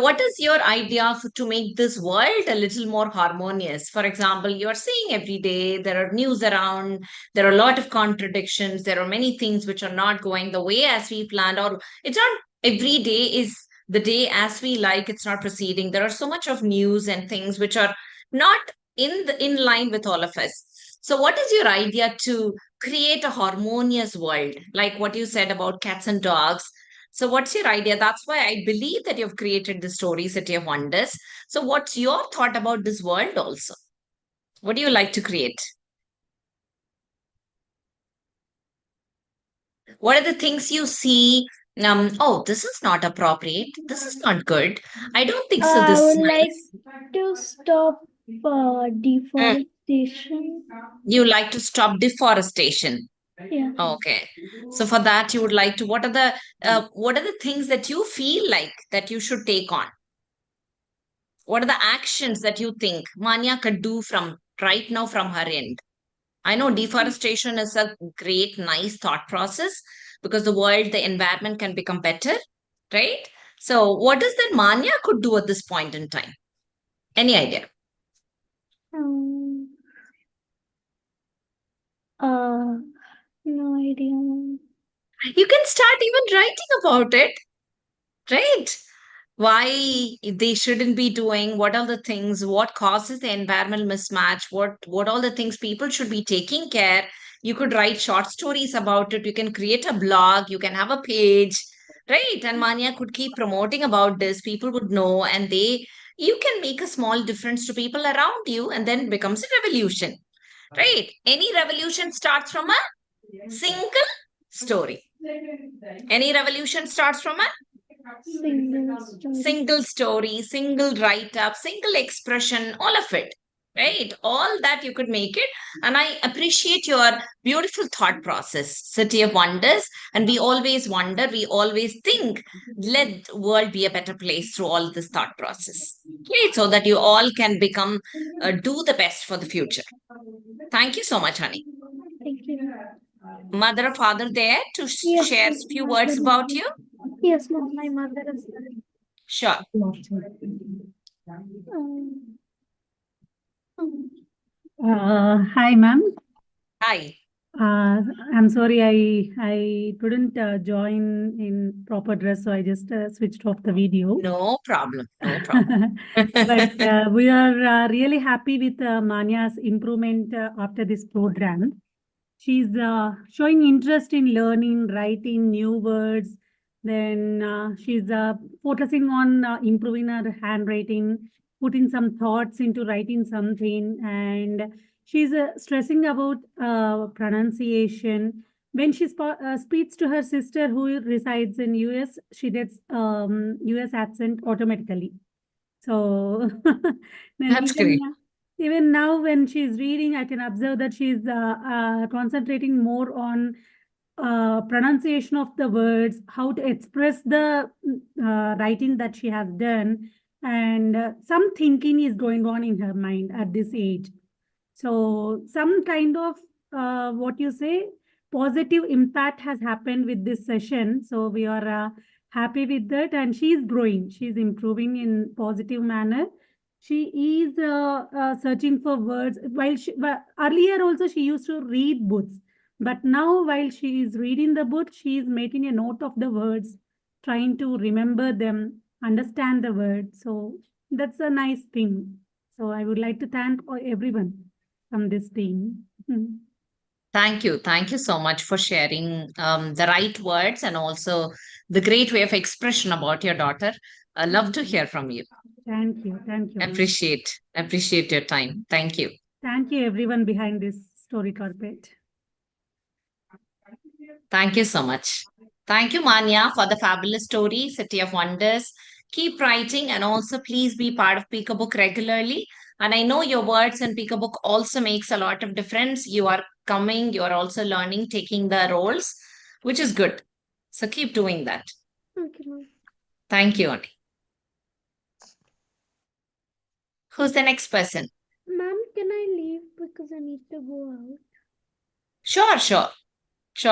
What is your idea to make this world a little more harmonious? For example, you are seeing every day there are news around, there are a lot of contradictions, there are many things which are not going the way as we planned, or it's not every day is the day as we like, it's not proceeding. There are so much of news and things which are not in line with all of us. So, what is your idea to create a harmonious world, like what you said about cats and dogs? So, what's your idea? That's why I believe that you've created the story City of Wonders. So, what's your thought about this world also? What do you like to create? What are the things you see? Oh, this is not appropriate. This is not good. I don't think so. This I is would like nice. to stop deforestation. You like to stop deforestation. Yeah. Okay. So for that, you would like to, what are the things that you feel like that you should take on? What are the actions that you think Manya could do from right now from her end? I know deforestation is a great, nice thought process because the world, the environment can become better, right? So what is that Manya could do at this point in time? Any idea? No idea. You can start even writing about it, right? Why they shouldn't be doing, what are the things, what causes the environmental mismatch, what all the things people should be taking care. You could write short stories about it. You can create a blog, you can have a page, right? And Manya could keep promoting about this. People would know, and you can make a small difference to people around you, and then it becomes a revolution, right? Any revolution starts from a single story. Any revolution starts from a single story, single write up, single expression, all of it, right? All that you could make it. And I appreciate your beautiful thought process, City of Wonders. And we always wonder, we always think, let the world be a better place through all this thought process, right? So that you all can become, do the best for the future. Thank you so much, honey. Thank you. Mother or father there to share a few words about you? Yes, ma'am. My mother is there. Sure. Hi, ma'am. Hi. I'm sorry, I couldn't join in proper dress, so I just switched off the video. No problem. No problem. But we are really happy with Manya's improvement after this program. She's showing interest in learning, writing new words. Then she's focusing on improving her handwriting, putting some thoughts into writing something, and she's stressing about pronunciation. When she speaks to her sister who resides in US, she gets US accent automatically. So then That's great. Even now, when she's reading, I can observe that she's concentrating more on pronunciation of the words, how to express the writing that she has done, and some thinking is going on in her mind at this age. So some kind of what you say, positive impact has happened with this session. So we are happy with that, and she's growing. She's improving in positive manner. She is searching for words. Earlier also she used to read books, but now while she is reading the book, she is making a note of the words, trying to remember them, understand the words. So that's a nice thing. So I would like to thank everyone from this team. Thank you. Thank you so much for sharing the right words and also the great way of expression about your daughter. I love to hear from you. Thank you. Thank you. Appreciate your time. Thank you. Thank you, everyone behind this story carpet. Thank you so much. Thank you, Manya, for the fabulous story, City of Wonders. Keep writing and also please be part of Peekabook regularly. And I know your words in Peekabook also makes a lot of difference. You are coming, you are also learning, taking the roles, which is good. So keep doing that. Okay, ma'am. Thank you, Ani. Who's the next person? Ma'am, can I leave because I need to go out? Sure,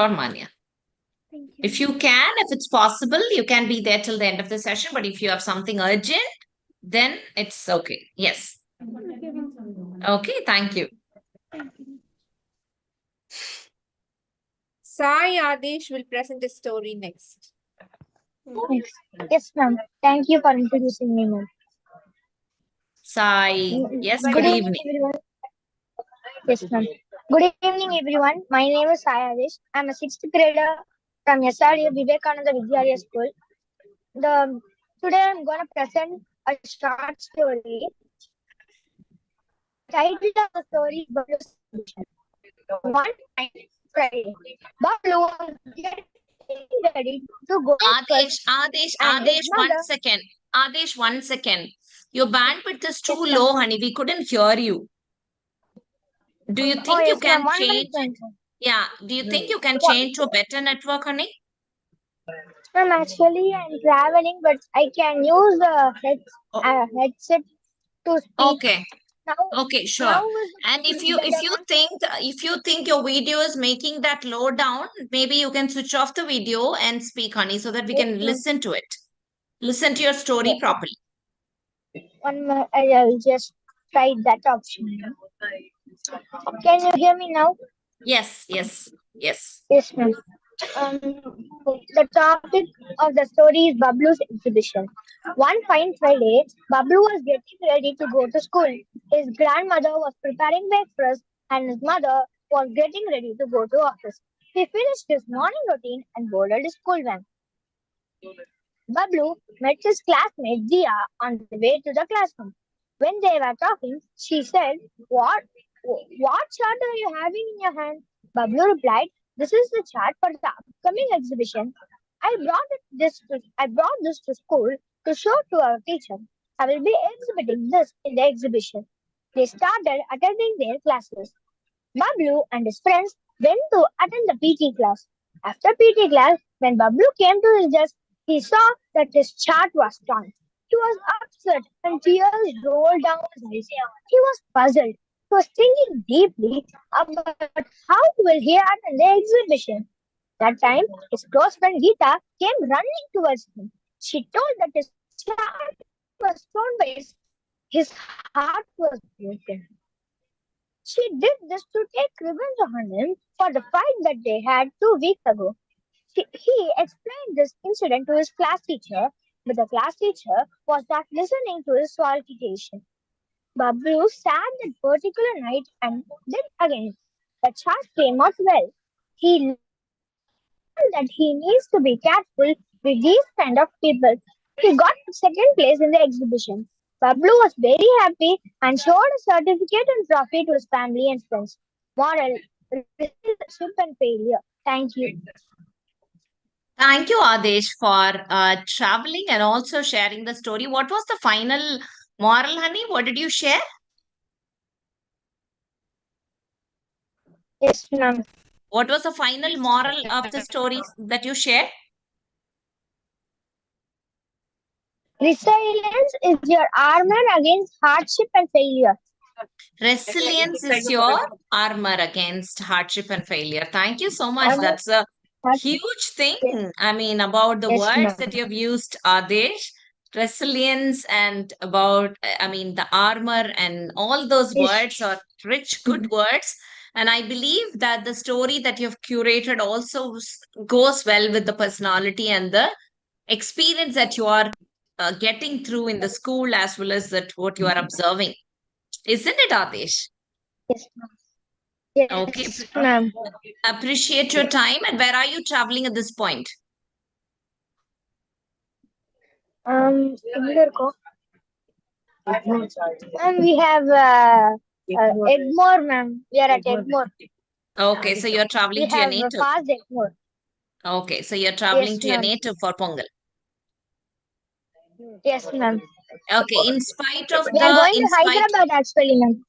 Manya. Thank you. If you can, if it's possible, you can be there till the end of the session. But if you have something urgent, then it's okay. Yes. Okay, ma'am. Okay, thank you. Thank you. Sai Adesh will present a story next. Yes, ma'am. Thank you for introducing me, ma'am. Sai, yes, good evening. everyone. Yes, ma'am. Good evening, everyone. My name is Sai Adesh. I'm a 6th grader from SRU Vivekananda Vidyalaya School. Today I'm going to present a short story. Title of the story is Bablu's Ambition. One fine Friday, Bablu was getting ready to go to school. Adesh, 1 second. Adesh, 1 second. Your bandwidth is too low, honey. We couldn't hear you. Do you think you can change it? Yeah. Do you think you can change to a better network, honey? Ma'am, actually, I'm traveling, but I can use the headset to speak. Okay. Now, Okay, sure. now is And if you better, think your video is making that low down, maybe you can switch off the video and speak, honey, so that we can listen to it. Listen to your story properly. one minute, I'll just try that option. Can you hear me now? Yes. Yes, ma'am. The topic of the story is Bablu's exhibition. One fine Friday, Bablu was getting ready to go to school. His grandmother was preparing breakfast and his mother was getting ready to go to office. He finished his morning routine and boarded his school van. Bablu met his classmate Dia on the way to the classroom. When they were talking, she said, What chart are you having in your hand? Bablu replied, This is the chart for the upcoming exhibition. I brought this to school to show to our teacher. I will be exhibiting this in the exhibition. They started attending their classes. Bablu and his friends went to attend the PT class. After PT class, when Bablu came to his desk, he saw that his chart was torn. He was upset and tears rolled down his eyes. He was puzzled. He was thinking deeply about how will he attend the exhibition. That time, his close friend Geeta came running towards him. She told that his chart was torn by his heart was broken. She did this to take revenge on him for the fight that they had 2 weeks ago. He explained this incident to his class teacher, but the class teacher was not listening to his solicitation. Bablu sat that particular night and did again. The chart came out well. He learned that he needs to be careful with these kind of people. He got second place in the exhibition. Bablu was very happy and showed a certificate and trophy to his family and friends. Moral, relationship and failure. Thank you. Thank you, Adesh, for traveling and also sharing the story. What was the final moral, honey? What did you share? Yes, ma'am. What was the final moral of the story that you shared? Resilience is your armor against hardship and failure. Resilience is your armor against hardship and failure. Thank you so much. That's a huge thing. I mean, about the words that you've used, Adesh. Resilience and about, the armor and all those words are rich, good words. And I believe that the story that you've curated also goes well with the personality and the experience that you are getting through in the school as well as that what you are observing. Isn't it, Adesh? Yes, ma'am. Yes, Okay. ma'am. Appreciate your time. And where are you traveling at this point? And we have Egmore, ma'am. We are at Egmore. Okay, so you're traveling to your native. We have passed Egmore. Okay, so you're traveling to your native for Pongal. Yes, ma'am. Okay, in spite of We are going to Hyderabad actually, ma'am.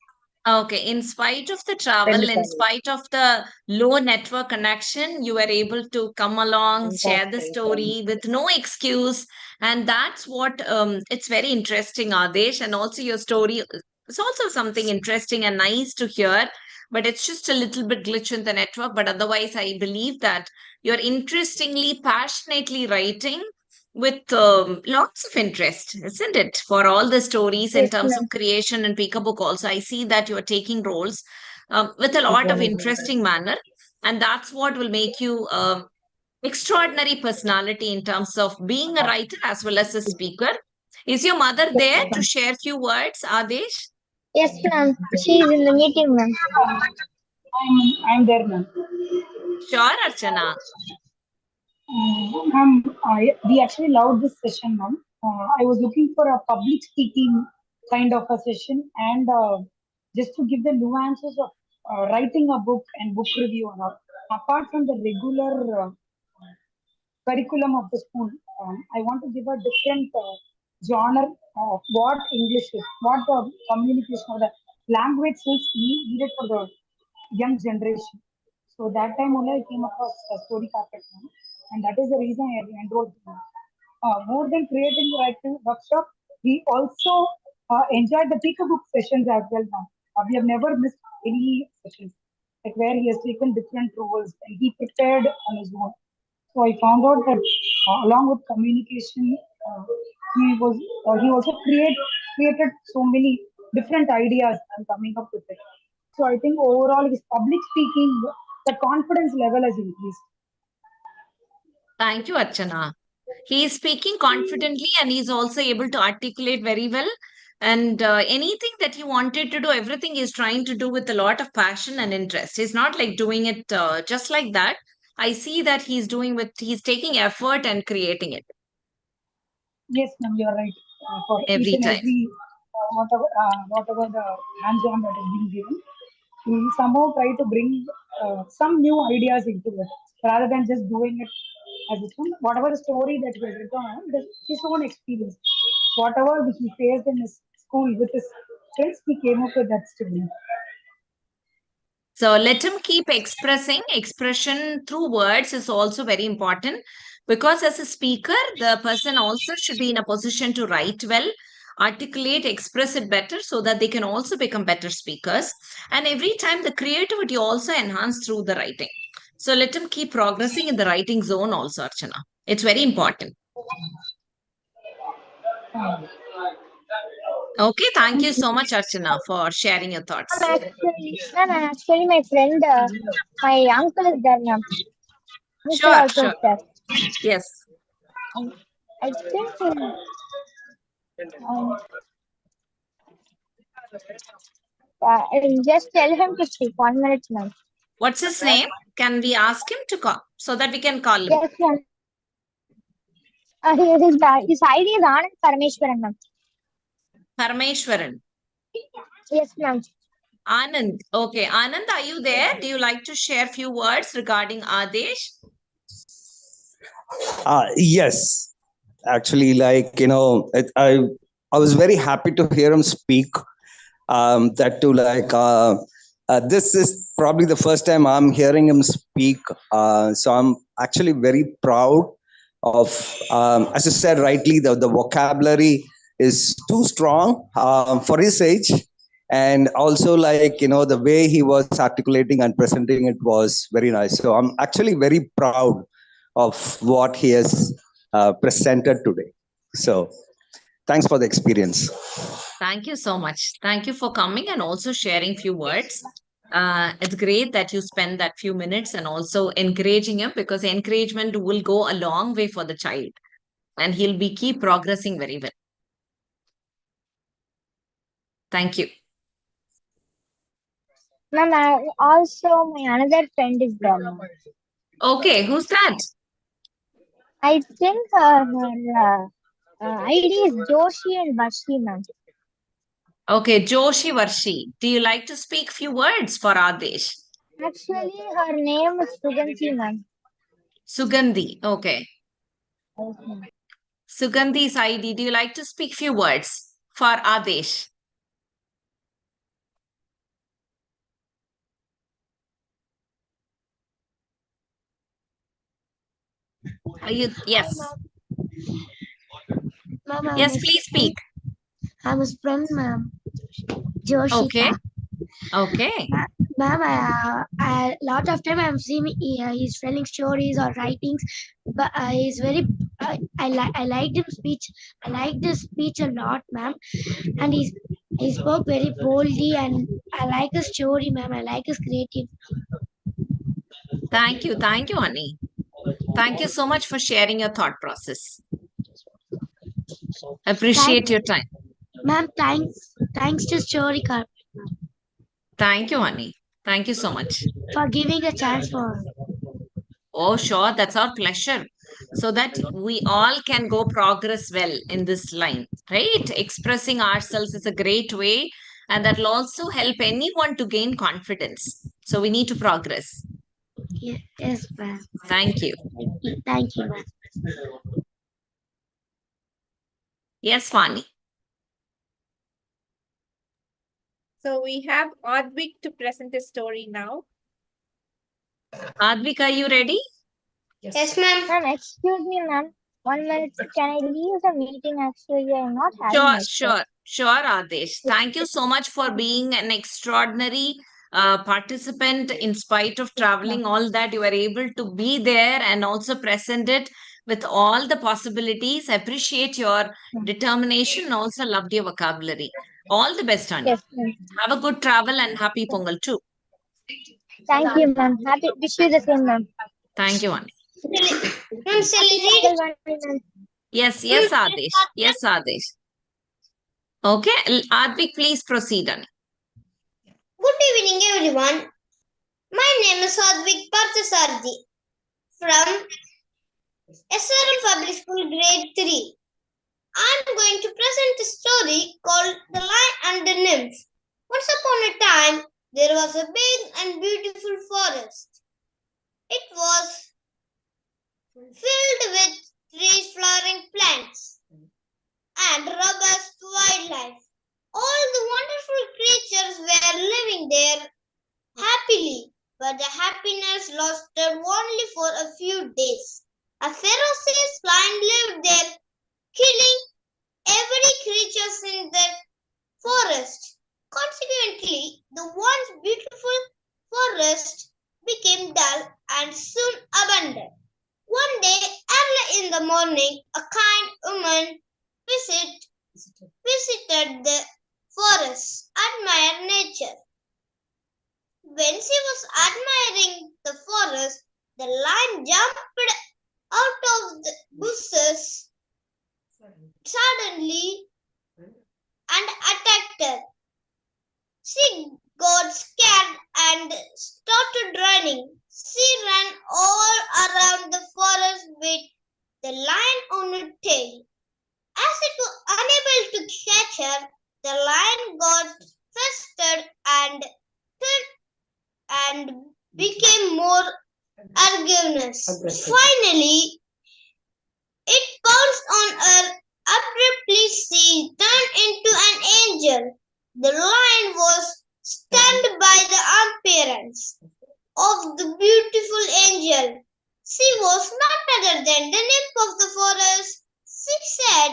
Okay, in spite of the travel, in spite of the low network connection, you were able to come along, share the story with no excuse. And that's what it's very interesting, Adesh. And also your story is also something interesting and nice to hear. But it's just a little bit glitch in the network. But otherwise, I believe that you're interestingly, passionately writing with lots of interest, isn't it? For all the stories in Yes, terms of ma'am. creation and Peekabook also, I see that you're taking roles with a lot of interesting manner. And that's what will make you extraordinary personality in terms of being a writer as well as a speaker. Is your mother Yes, there to ma'am. share few words, Adesh? Yes, ma'am. She is in the meeting, ma'am. I'm there, ma'am. Sure, Archana. Ma'am, we actually loved this session, ma'am. I was looking for a public speaking kind of a session and just to give the nuances of writing a book and book review and all. Apart from the regular curriculum of the school, I want to give a different genre of what English is, what the communication or the language skills needed for the young generation. So that time only I came across Story Carpet, and that is the reason I enrolled. More than creating the writing workshop, we also enjoyed the Peekabook sessions as well. Now we have never missed any sessions, like where he has taken different roles and he prepared on his own. So I found out that along with communication, he also created so many different ideas and coming up with it. So I think overall his public speaking, the confidence level has increased. Thank you, Archana. He is speaking confidently and he's also able to articulate very well. And anything that he wanted to do, everything he's trying to do with a lot of passion and interest. He's not like doing it just like that. I see that he's taking effort and creating it Yes, ma'am, you're right. For each every and time. every whatever the hands-on that is being given, we somehow try to bring some new ideas into it rather than just doing it as its own. Whatever the story that he has written on, his own experience, whatever he faced in his school with his friends, he came up with that story. So let him keep expressing. Expression through words is also very important because as a speaker, the person also should be in a position to write well, articulate, express it better so that they can also become better speakers. And every time the creativity also enhance through the writing. So let him keep progressing in the writing zone also, Archana. It's very important. Okay, thank you so much, Archana, for sharing your thoughts. Actually, my friend, my uncle is there, ma'am. Uncle Sure, also sure. is there. Yes. I think I'll just tell him to speak 1 minute, ma'am. What's his name? Can we ask him to call so that we can call him? Yes, ma'am. His ID is Anand Parameshwaran, ma'am. Parameshwaran. Yes, ma'am. Anand. Okay. Anand, are you there? Do you like to share few words regarding Adesh? Yes, actually, like I was very happy to hear him speak. That too, like this is probably the first time I'm hearing him speak. So I'm actually very proud of, as I said rightly, the vocabulary is too strong for his age. And also, like, the way he was articulating and presenting it was very nice. So I'm actually very proud of what he has presented today. So thanks for the experience. Thank you so much. Thank you for coming and also sharing few words. It's great that you spend that few minutes and also encouraging him because encouragement will go a long way for the child and he'll be keep progressing very well. Thank you. Ma'am, also my another friend is there, ma'am. Okay, who's that? I think her ID is Joshi and Vashi, ma'am. Okay, Joshi Varshi. Do you like to speak few words for Adesh? Actually, her name is Sugandhi, ma'am. Sugandhi. Okay. Yes, ma'am. Sugandhi's ID. Do you like to speak few words for Adesh? Are you? Yes. Ma'am, I'm Yes, his please friend. speak. I'm his friend, ma'am. Joshita. Okay. Okay. Ma'am, a lot of time I've seen he's telling stories or writings, but he's very. I liked his speech. I liked his speech a lot, ma'am. And he spoke very boldly, and I like his story, ma'am. I like his creative. Thank you. Thank you, honey. Thank you so much for sharing your thought process. Appreciate your time. Ma'am, thanks to Story Carp Thank you, honey. Thank you so much. for giving a chance for. Oh, sure. That's our pleasure. So that we all can go progress well in this line, right? Expressing ourselves is a great way, and that will also help anyone to gain confidence. So we need to progress. Yes, ma'am. Thank you. Thank you, ma'am. Yes, Fani. So we have Advik to present a story now. Advik, are you ready? Yes, ma'am. Ma'am, excuse me, ma'am. 1 minute. Can I leave the meeting? Actually, I'm not having my phone. Sure, Adesh. Thank you so much for being an extraordinary participant in spite of traveling, all that you were able to be there and also present it with all the possibilities. Appreciate your determination. Also loved your vocabulary. All the best, honey. Yes, ma'am. Have a good travel and happy Pongal too. Thank you, ma'am. Happy. Wish you the same, ma'am. Thank you, honey. Ma'am, shall I read it? Ma'am. Yes, Adesh. Yes, Adesh. Okay, Advik, please proceed, honey. Good evening, everyone. My name is Advik Parthasarthi from SRM Public School Grade 3. I am going to present a story called The Lion and the Nymph. Once upon a time, there was a big and beautiful forest. It was filled with trees, flowering plants, and robust wildlife. All the wonderful creatures were living there happily, but the happiness lasted only for a few days. A ferocious lion lived there, killing every creature in the forest. Consequently, the once beautiful forest became dull and soon abandoned. One day, early in the morning, a kind woman visited the forest, admired nature. When she was admiring the forest, the lion jumped out of the bushes suddenly and attacked her. She got scared and started running. She ran all around the forest with the lion on her tail. As it was unable to catch her, the lion got frustrated and became more aggressive. Finally, it pounced on her. Abruptly, she turned into an angel. The lion was stunned by the appearance of the beautiful angel. She was not other than the nymph of the forest. She said,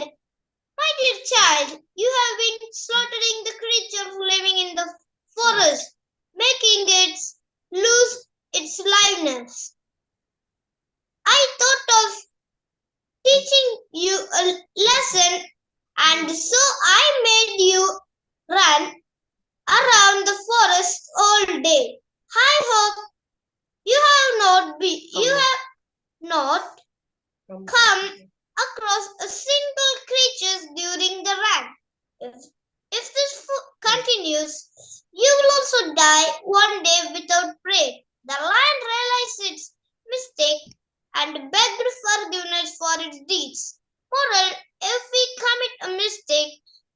"My dear child, you have been slaughtering the creatures living in the forest, making it lose its liveliness. I thought of teaching you a lesson, and so I made you run around the forest all day. I hope you have not come across a single creature during the run. If this continues, you will also die one day without prey." The lion realized its mistake and begged forgiveness for its deeds. Moral: if we commit a mistake,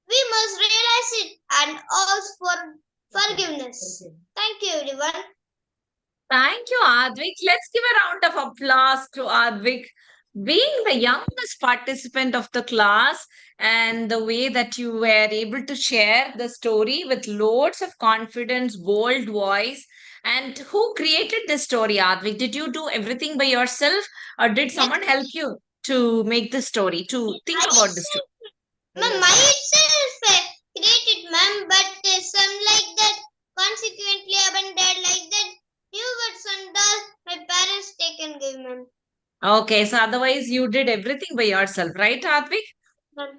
we must realize it and ask for forgiveness. Thank you, everyone. Thank you, Advik. Let's give a round of applause to Advik, being the youngest participant of the class, and the way that you were able to share the story with loads of confidence, bold voice, And who created this story, Advik? Did you do everything by yourself, or did someone help you to make the story, to think about the story? Myself created, ma'am, but some like that consequently abandoned like that. New words and all my parents take and give, ma'am. Okay, so otherwise you did everything by yourself, right, Advik?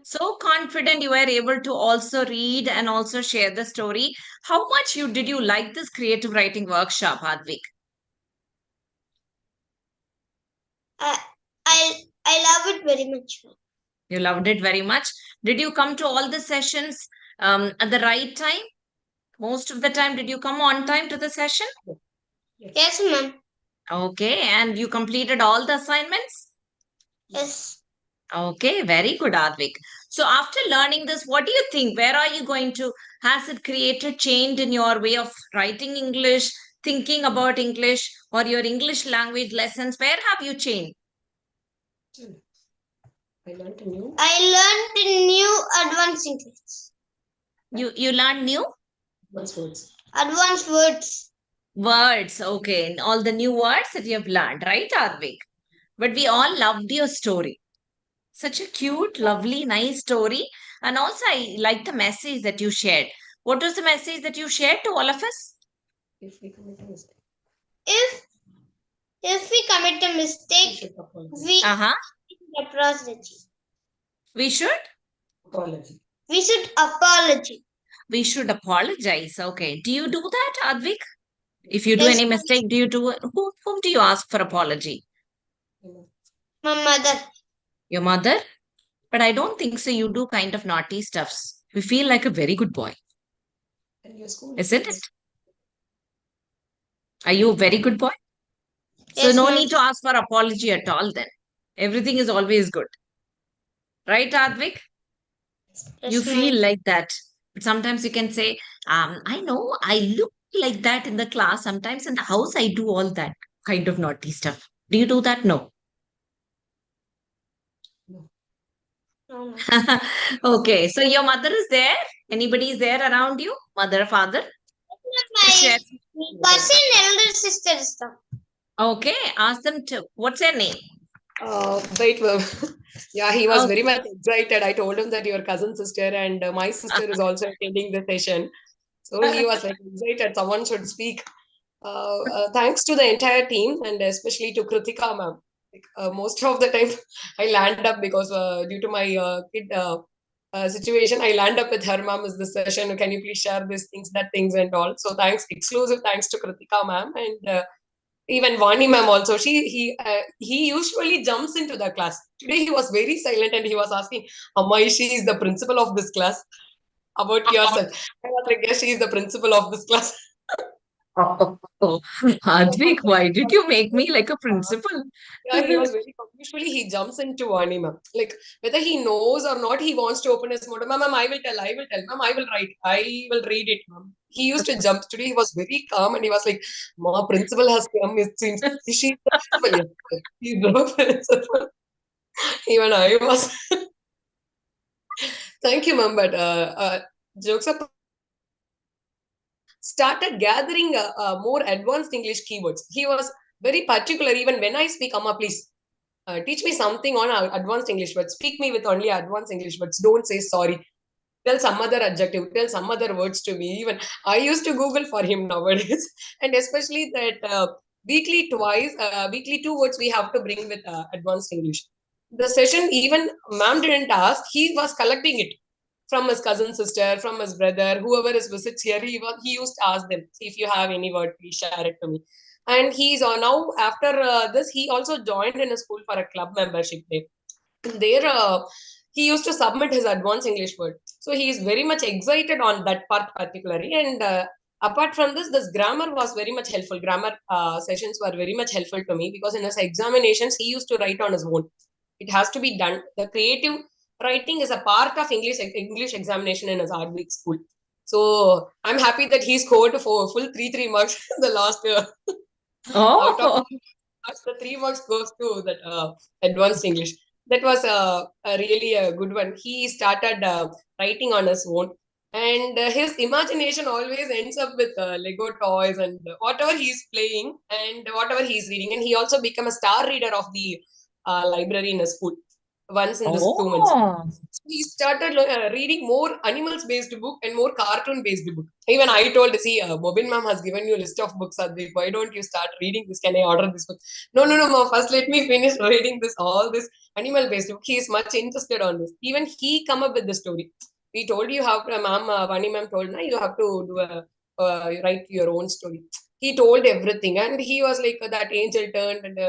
So confident you were able to also read and also share the story. How much did you like this creative writing workshop, Advik? I love it very much. You loved it very much. Did you come to all the sessions at the right time? Most of the time, did you come on time to the session? Yes, ma'am. Okay, and you completed all the assignments? Yes. Okay, very good, Advik. So after learning this, what do you think? Where are you going to? Has it created change in your way of writing English, thinking about English, or your English language lessons? Where have you changed? I learned new advanced English. You learned new? Advanced words. Words, okay. All the new words that you have learned, right, Advik? But we all loved your story. Such a cute, lovely, nice story. And also, I like the message that you shared. What was the message that you shared to all of us? If we commit a mistake, we apology. We should? We should apology. We should apologize. Okay. Do you do that, Advik? If you do Yes, any ma'am. mistake, do you do whom do you ask for apology? My mother. Your mother? But I don't think so. You do kind of naughty stuffs. We feel like a very good boy. Isn't it? Are you a very good boy? So Yes, no ma'am. need to ask for apology at all then. Everything is always good. Right, Advik? Yes, You ma'am. feel like that. But sometimes you can say, I know I look like that in the class. Sometimes in the house, I do all that kind of naughty stuff. Do you do that? No. No, ma'am. Okay. So your mother is there? Anybody is there around you? Mother, father? My cousin, elder sister is there. Okay. Ask them to. What's your name? Wait, ma'am. Yeah, he was Okay. very much excited. I told him that your cousin sister and my sister is also attending the session. So he was like excited. Someone should speak. Thanks to the entire team and especially to Kritika, ma'am. Like, most of the time, I land up because due to my kid situation, I land up with her, ma'am. Is this session? Can you please share these things, that things, and all? So thanks, exclusive thanks to Kritika, ma'am, and even Vani ma'am also. He usually jumps into the class. Today he was very silent and he was asking, Amma, she is the principal of this class. About yourself. I was like, yes, she is the principal of this class. Oh, Advik, why did you make me like a principal? Yeah, he was very usually he jumps into Vani ma'am. Like whether he knows or not, he wants to open his mouth. Ma'am, I will tell, ma'am, I will write, I will read it, ma'am. He used to jump. Today he was very calm and he was like, Ma, principal has come, it seems. She's the principal. Yes, she's the principal. Even I was. Thank you, ma'am. But jokes apart, started gathering more advanced English keywords. He was very particular. Even when I speak, Amma, please teach me something on advanced English words. Speak me with only advanced English words. Don't say sorry. Tell some other adjective. Tell some other words to me. Even I used to Google for him nowadays, and especially that weekly two words we have to bring with advanced English. The session, even ma'am didn't ask. He was collecting it from his cousin sister, from his brother, whoever is visits here. He used to ask them, if you have any word, please share it to me. And he's now after this, he also joined in a school for a club membership there. There, he used to submit his advanced English word. So he is very much excited on that part particularly. And apart from this grammar was very much helpful. Grammar sessions were very much helpful to me because in his examinations, he used to write on his own. It has to be done. The creative writing is a part of English examination in his art week school. So I'm happy that he scored for full 3 marks the last year. Out of the 3 marks goes to that advanced English. That was a really a good one. He started writing on his own. And his imagination always ends up with Lego toys and whatever he's playing and whatever he's reading. And he also became a star reader of the library in a school once in this 2 months. Oh, So he started reading more animals based book and more cartoon based book. Even I told, see, Mobin ma'am has given you a list of books, Advik. Why don't you start reading this? Can I order this book? No, ma'am. First, let me finish reading all this animal based book. He is much interested on this. Even he come up with the story. We told you how, ma'am, Vani ma'am told, you have to do write your own story. He told everything, and he was like that angel turned and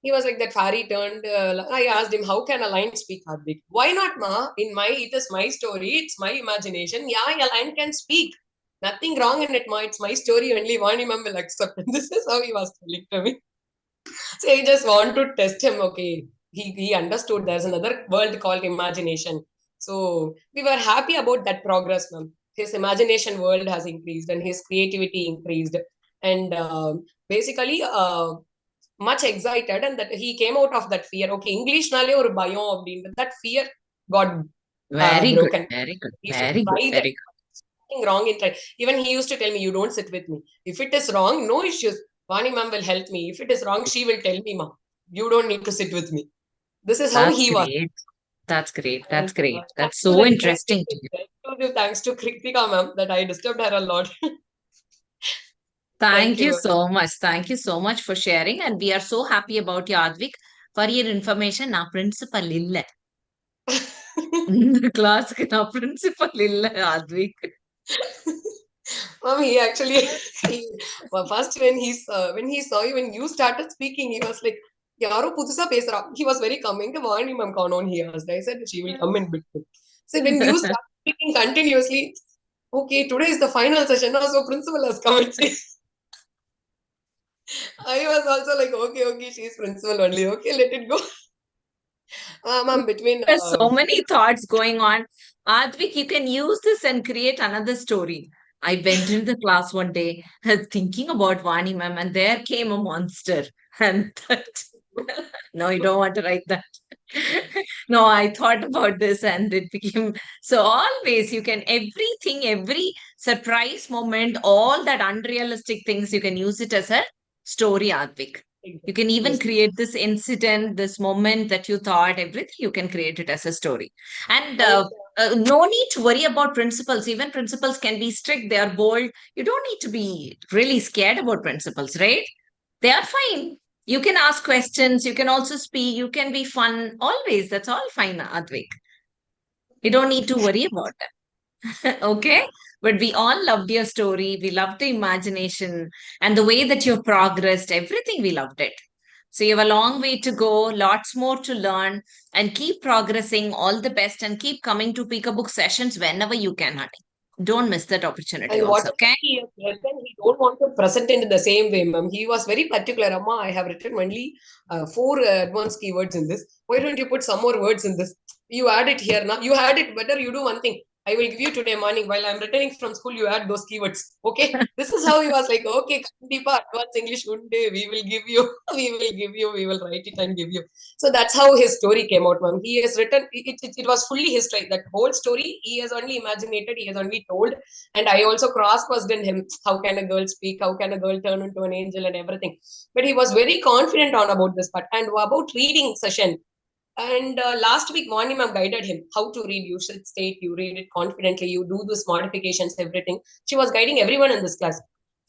he was like that fairy turned. I asked him, how can a lion speak, Hardik? Why not, ma? It is my story. It's my imagination. Yeah, a lion can speak. Nothing wrong in it, ma. It's my story. Only Vani ma'am will accept. This is how he was telling to me. So I just want to test him. Okay, he understood there's another world called imagination. So we were happy about that progress, ma'am. His imagination world has increased and his creativity increased. And basically, much excited, and that he came out of that fear. Okay, English nale or bayam அப்படின்றது, that fear got very good, broken. very good, He should very good, try that. very good. Something wrong in try. Even he used to tell me, you don't sit with me. If it is wrong, no issues. Vani ma'am will help me. If it is wrong, she will tell me, ma. You don't need to sit with me. This is how That's he was. great. That's great. And That's great. thanks That's to so the interesting to you. thanks to Kritika ma'am that I disturbed her a lot. Thank you you. so much. Thank you so much for sharing. And we are so happy about you, Advik. For your information, na principal illa. இந்த கிளாஸ்க்கு நான் principal இல்ல Advik. Mom, he actually first when he saw you, when you started speaking, he was like, யாரோ புதுசா பேசுறா. He was very calming. Vani ma'am come on, he asked. I said she will come in between. So when you start speaking continuously, okay, today is the final session now, so principal has come and say. I was also like, okay, she's principal only. Okay, let it go. Ma'am, between There's so many thoughts going on. Advik, you can use this and create another story. I went into the class one day thinking about Vani ma'am, and there came a monster. And that, no, you don't want to write that. No, I thought about this and it became so. Always, you can everything, every surprise moment, all that unrealistic things, you can use it as a story, Advik. You can even create this incident, this moment that you thought, everything, you can create it as a story. And no need to worry about principals. Even principals can be strict, they are bold. You don't need to be really scared about principals, right? They are fine. You can ask questions, you can also speak, you can be fun, always. That's all fine, Advik. You don't need to worry about that. Okay, but we all loved your story, we loved the imagination and the way that you progressed, everything, we loved it. So you have a long way to go, lots more to learn, and keep progressing. All the best, and keep coming to Peekabook sessions whenever you can, honey. Don't miss that opportunity and also, whatever okay? he has written, he don't want to present it in the same way, ma'am. He was very particular. Amma, I have written only 4 advanced keywords in this. Why don't you put some more words in this? You add it here now. You add it better. You do one thing. I will give you today morning while I'm returning from school. You add those keywords. Okay. This is how he was like. Okay, Deepa, advanced English unde. We will give you. We will give you. We will write it and give you. So that's how his story came out, ma'am. He has written. It was fully his story. That whole story he has only imaginated. He has only told. And I also cross-questioned him. How can a girl speak? How can a girl turn into an angel and everything? But he was very confident on about this part. And about reading session. And last week, Vani ma'am guided him how to read. You should state, you read it confidently, you do these modifications, everything. She was guiding everyone in this class.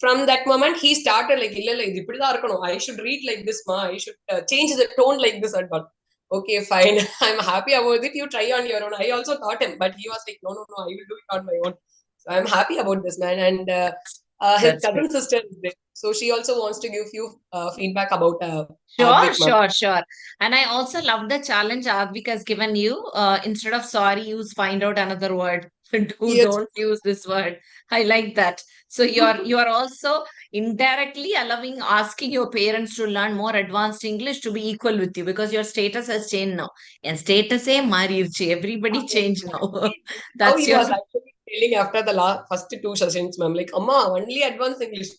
From that moment, he started like, I should read like this, ma. I should change the tone like this and all. Okay, fine. I'm happy about it. You try on your own. I also taught him, but he was like, no, I will do it on my own. So I'm happy about this, man. And his That's cousin great. sister is there. So she also wants to give you feedback about Sure, Advik, ma'am. sure. And I also love the challenge Advik has given you. Instead of sorry, use find out another word. Yes. Don't use this word. I like that. So you are also indirectly allowing, asking your parents to learn more advanced English to be equal with you, because your status has changed now. And status mariruchi. Everybody changed now. How That's he your was actually feeling after the first 2 sessions, ma'am. Like, Amma, only advanced English.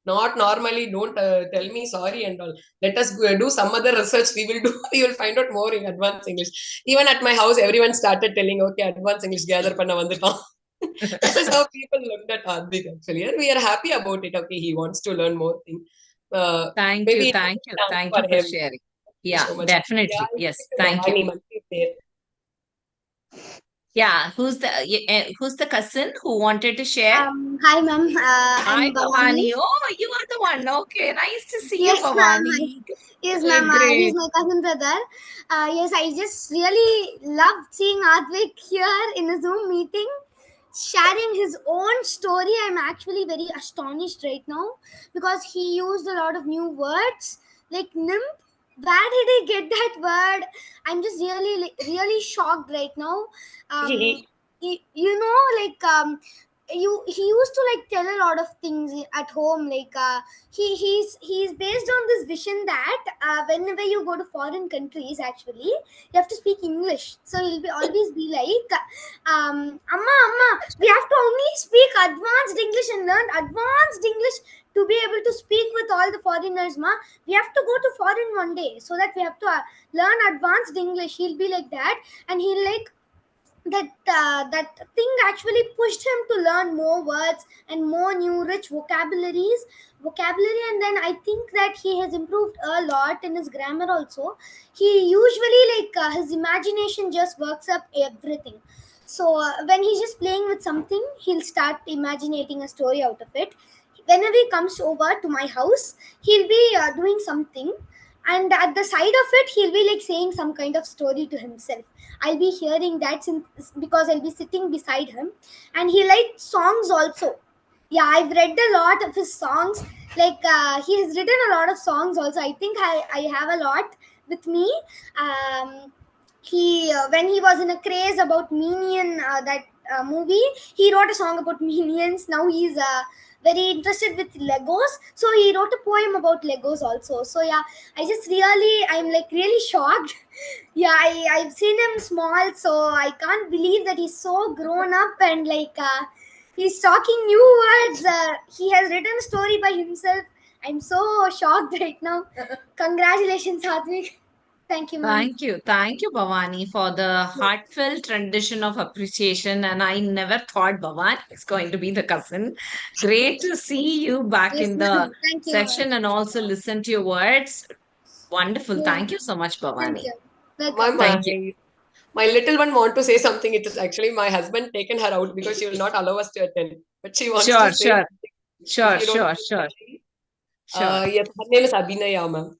Not normally. Don't tell me sorry and all. Let us do some other research. We will do. We will find out more in advanced English. Even at my house, everyone started telling, okay, advanced English gather panna vanditam. That is how people looked at Advik actually, and we are happy about it. Okay, he wants to learn more things. Thank Maybe you, it's a thank you, chance thank for you for him. sharing. Thank you Yeah, so much. definitely. Yeah, I'll Yes, give it to thank you. Bhavani. Manjeet there. Yeah, who's the cousin who wanted to share? Hi, ma'am. Hi, I'm Bhavani. Bhavani. Oh, you are the one. Okay, nice to see you, Yes, ma'am. Bhavani. Yes, ma'am. He's Great. my cousin brother. Yes, I just really loved seeing Advik here in a Zoom meeting, sharing his own story. I'm actually very astonished right now because he used a lot of new words like nymph. Where did he get that word? I'm just really shocked right now. He You know, like he used to like tell a lot of things at home, like he's based on this vision that whenever you go to foreign countries, actually you have to speak English. So he'll be always be like, amma, we have to only speak advanced English and learn advanced English to be able to speak with all the foreigners, ma. We have to go to foreign one day, so that we have to learn advanced English. He'll be like that, and he'll like that thing actually pushed him to learn more words and more new rich vocabulary. And then I think that he has improved a lot in his grammar also. He usually like his imagination just works up everything. So when he's just playing with something, he'll start imagining a story out of it. Whenever he comes over to my house, he'll be doing something, and at the side of it he'll be like saying some kind of story to himself. I'll be hearing that because I'll be sitting beside him. And he likes songs also. Yeah, I've read a lot of his songs. Like he has written a lot of songs also. I think I have a lot with me. He When he was in a craze about Minion, that movie, he wrote a song about Minions. Now he's very interested with Legos, so he wrote a poem about Legos also. So yeah, I'm like really shocked. Yeah, I've seen him small, so I can't believe that he's so grown up, and like he's talking new words. He has written a story by himself. I'm so shocked right now. Congratulations, Advik. Thank you, ma'am. Thank you, Bhavani, for the heartfelt rendition of appreciation. And I never thought Bhavani is going to be the cousin. Great to see you back Yes, in the ma'am. Thank you. session and also listen to your words. Wonderful. Yeah. Thank you so much, Thank Bhavani. you. my, Welcome. Thank you. my little one want to say something. It is actually my husband taken her out because she will not allow us to attend. But she wants Sure, to say sure, something. sure, If you don't sure, mind, sure, sure. yes, her name is Abhinaya, ma'am.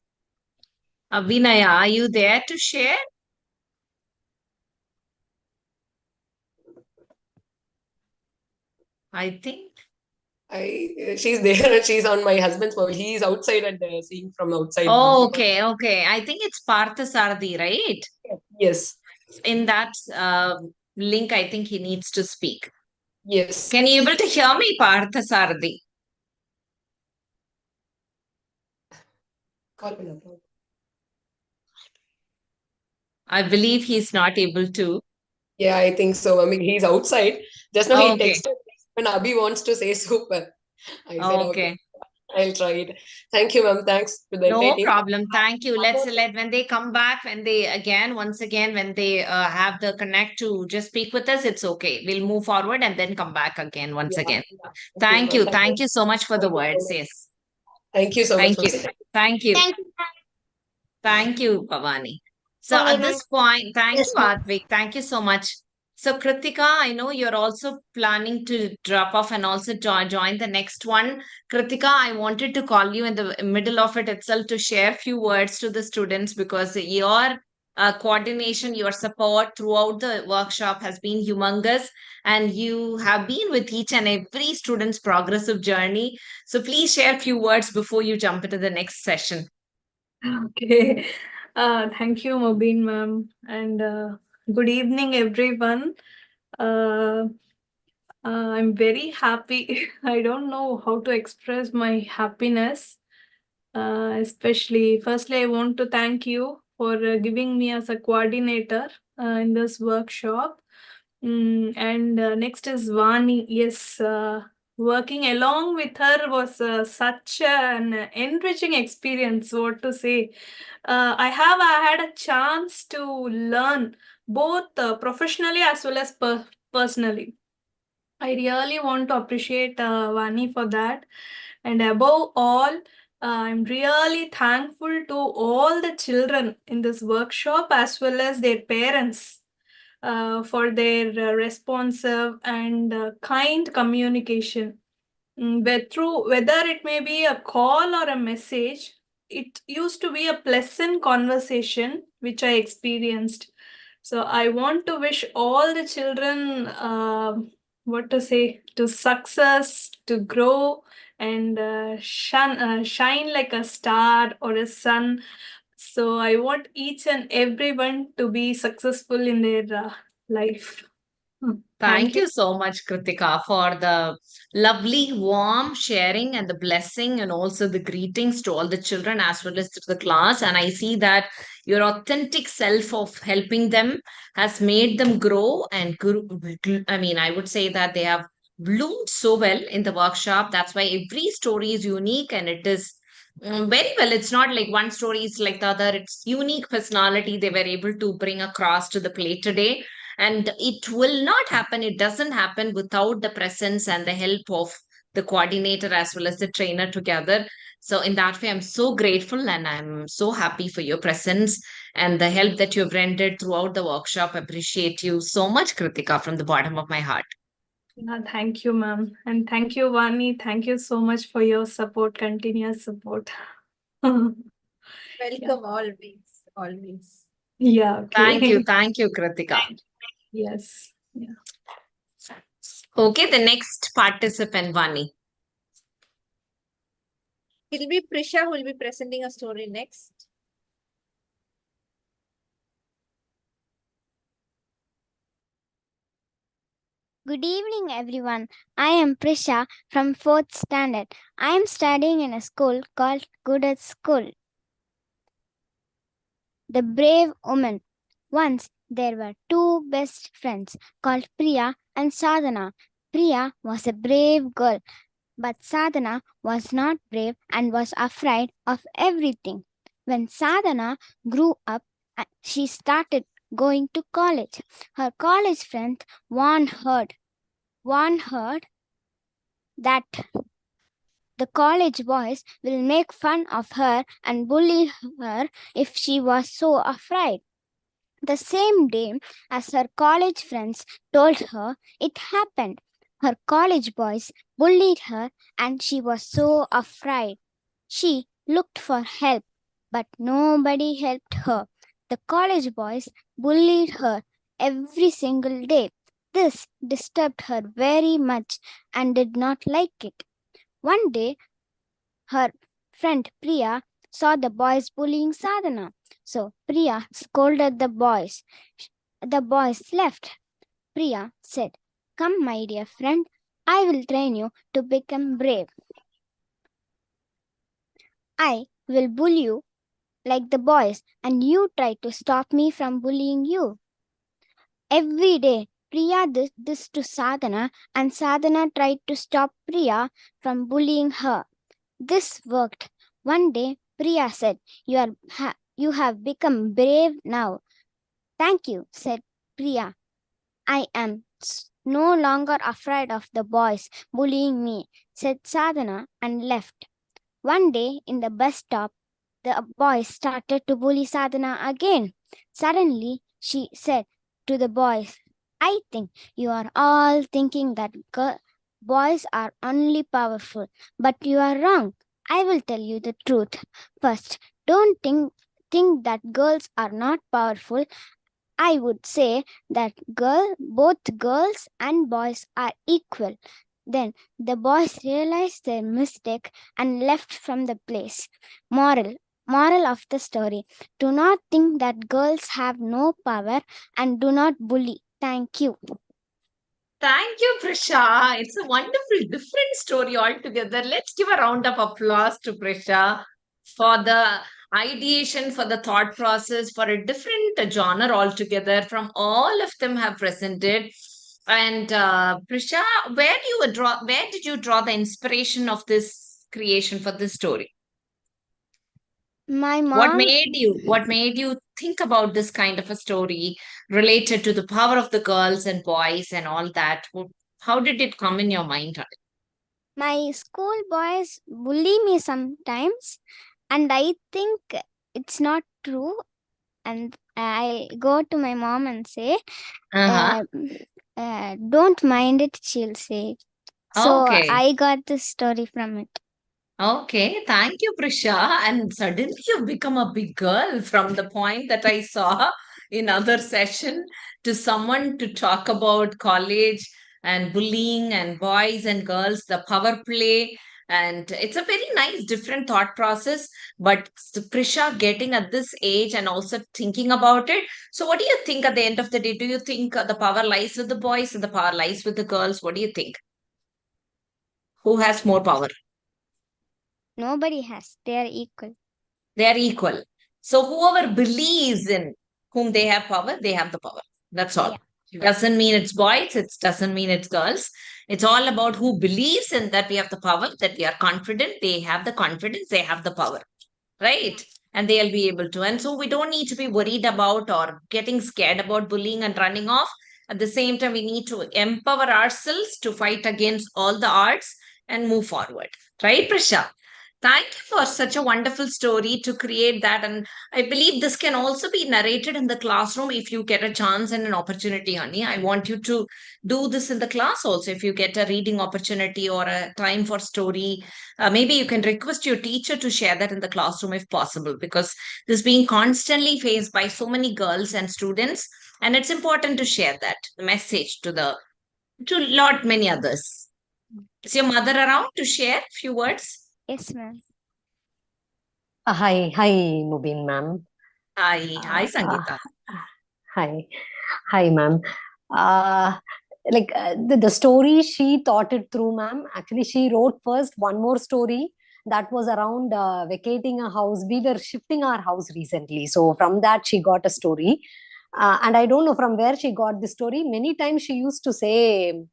Abhinaya, are you there to share? I think. She's there and she's on my husband's mobile. He is outside and seeing from outside. Oh, okay, okay. I think it's Parthasarathi, right? Yes. In that link, I think he needs to speak. Yes. Can you able to hear me, Parthasarathi? I believe he's not able to. Yeah, I think so. I mean, he's outside. Just now he Okay. texted when Abhi wants to say super. I said, okay, Okay. I'll try it. Thank you, ma'am. Thanks to the entire No team. problem. Thank you. Let when they come back, when they once again, when they have the connect to just speak with us, it's okay. We'll move forward and then come back again once Yeah, again. yeah. Thank you. Ma'am. Thank you so much for the Thank you so words. much. Yes. Thank you so much, Thank ma'am. you. Thank you. Thank you. Thank you, Bhavani. So Sorry, at ma'am. this point, thank Yes, you, ma'am. Advik. Thank you so much. So Kritika, I know you're also planning to drop off and also join the next one. Kritika, I wanted to call you in the middle of it itself to share few words to the students because your coordination, your support throughout the workshop has been humongous, and you have been with each and every student's progressive journey. So please share few words before you jump into the next session. Okay. Thank you, Mobeen ma'am, and good evening, everyone. Uh, I'm very happy. I don't know how to express my happiness. Firstly, I want to thank you for giving me as a coordinator in this workshop. And next is Vani. Yes, working along with her was such an enriching experience. What to say? I have had a chance to learn both professionally as well as personally. I really want to appreciate Vani for that. And above all, I'm really thankful to all the children in this workshop as well as their parents for their responsive and kind communication. Whether it may be a call or a message, it used to be a pleasant conversation which I experienced. So I want to wish all the children, to success, to grow, and shine like a star or a sun. So I want each and everyone to be successful in their life. Thank you so much, Kritika, for the lovely, warm sharing and the blessing, and also the greetings to all the children as well as to the class. And I see that your authentic self of helping them has made them grow and I mean, I would say that they have bloomed so well in the workshop. That's why every story is unique and it is very well. It's not like one story is like the other. It's unique personality they were able to bring across to the play today. And it will not happen, it doesn't happen without the presence and the help of the coordinator as well as the trainer together. So in that way, I'm so grateful and I'm so happy for your presence and the help that you've rendered throughout the workshop. Appreciate you so much, Kritika, from the bottom of my heart. Thank you, ma'am. And thank you, Vani. Thank you so much for your support, continuous support. Welcome always, always. Yeah, okay. Thank you, Kritika. Yes. Yeah. Okay, the next participant, Vani. It'll be Prisha who will be presenting a story next. Good evening, everyone. I am Prisha from 4th standard. I am studying in a school called Goodwood School. The Brave Woman. Once there were two best friends called Priya and Sadhana. Priya was a brave girl, but Sadhana was not brave and was afraid of everything. When Sadhana grew up, she started going to college. Her college friend warned her that the college boys will make fun of her and bully her if she was so afraid. The same day as her college friends told her, it happened. Her college boys bullied her and she was so afraid. She looked for help, but nobody helped her. The college boys bullied her every single day. This disturbed her very much and did not like it. One day, her friend Priya saw the boys bullying Sadhana. So Priya scolded the boys. The boys left. Priya said, "Come, my dear friend, I will train you to become brave. I will bully you like the boys, and you try to stop me from bullying you." Every day, Priya did this to Sadhana, and Sadhana tried to stop Priya from bullying her. This worked. One day, Priya said, You have become brave now." "Thank you," said Priya. "I am no longer afraid of the boys bullying me," said Sadhana and left. One day in the bus stop, the boys started to bully Sadhana again. Suddenly, she said to the boys, "I think you are all thinking that boys are only powerful, but you are wrong. I will tell you the truth. First, don't think that girls are not powerful. I would say that both girls and boys are equal." Then the boys realized their mistake and left from the place. Moral of the story: do not think that girls have no power and do not bully. Thank you. Thank you, Prisha. It's a wonderful, different story altogether. Let's give a round of applause to Prisha for the ideation, for the thought process, for a different genre altogether. From all of them have presented. And Prisha, where did you draw the inspiration of this creation for this story? My What mom. made you think about this kind of a story related to the power of the girls and boys and all that? How did it come in your mind, honey? My school boys bully me sometimes, and I think it's not true. And I go to my mom and say, Uh-huh. don't mind it, she'll say. So Okay. I got this story from it. Okay, thank you, Prisha. And suddenly you've become a big girl from the point that I saw in other session to someone to talk about college and bullying and boys and girls, the power play. And it's a very nice, different thought process. But Prisha getting at this age and also thinking about it. So, what do you think at the end of the day? Do you think the power lies with the boys and the power lies with the girls? What do you think? Who has more power? Nobody has. They are equal. They are equal. So whoever believes in whom they have power, they have the power. That's all. It doesn't mean it's boys, it doesn't mean it's girls. It's all about who believes in that we have the power, that we are confident, they have the confidence, they have the power. Right? And they'll be able to. And so we don't need to be worried about or getting scared about bullying and running off. At the same time, we need to empower ourselves to fight against all the odds and move forward. Right, Prisha? Thank you for such a wonderful story to create that. And I believe this can also be narrated in the classroom if you get a chance and an opportunity, honey. I want you to do this in the class also. If you get a reading opportunity or a time for story, maybe you can request your teacher to share that in the classroom if possible, because this being constantly faced by so many girls and students. And it's important to share that message to lot many others. Is your mother around to share a few words? Yes, ma'am. Hi, Mubin ma'am. Hi, Sangeeta. Hi, ma'am. The story she thought it through, ma'am. Actually, she wrote first one more story that was around vacating a house. We were shifting our house recently, so from that she got a story. And I don't know from where she got the story. Many times she used to say, we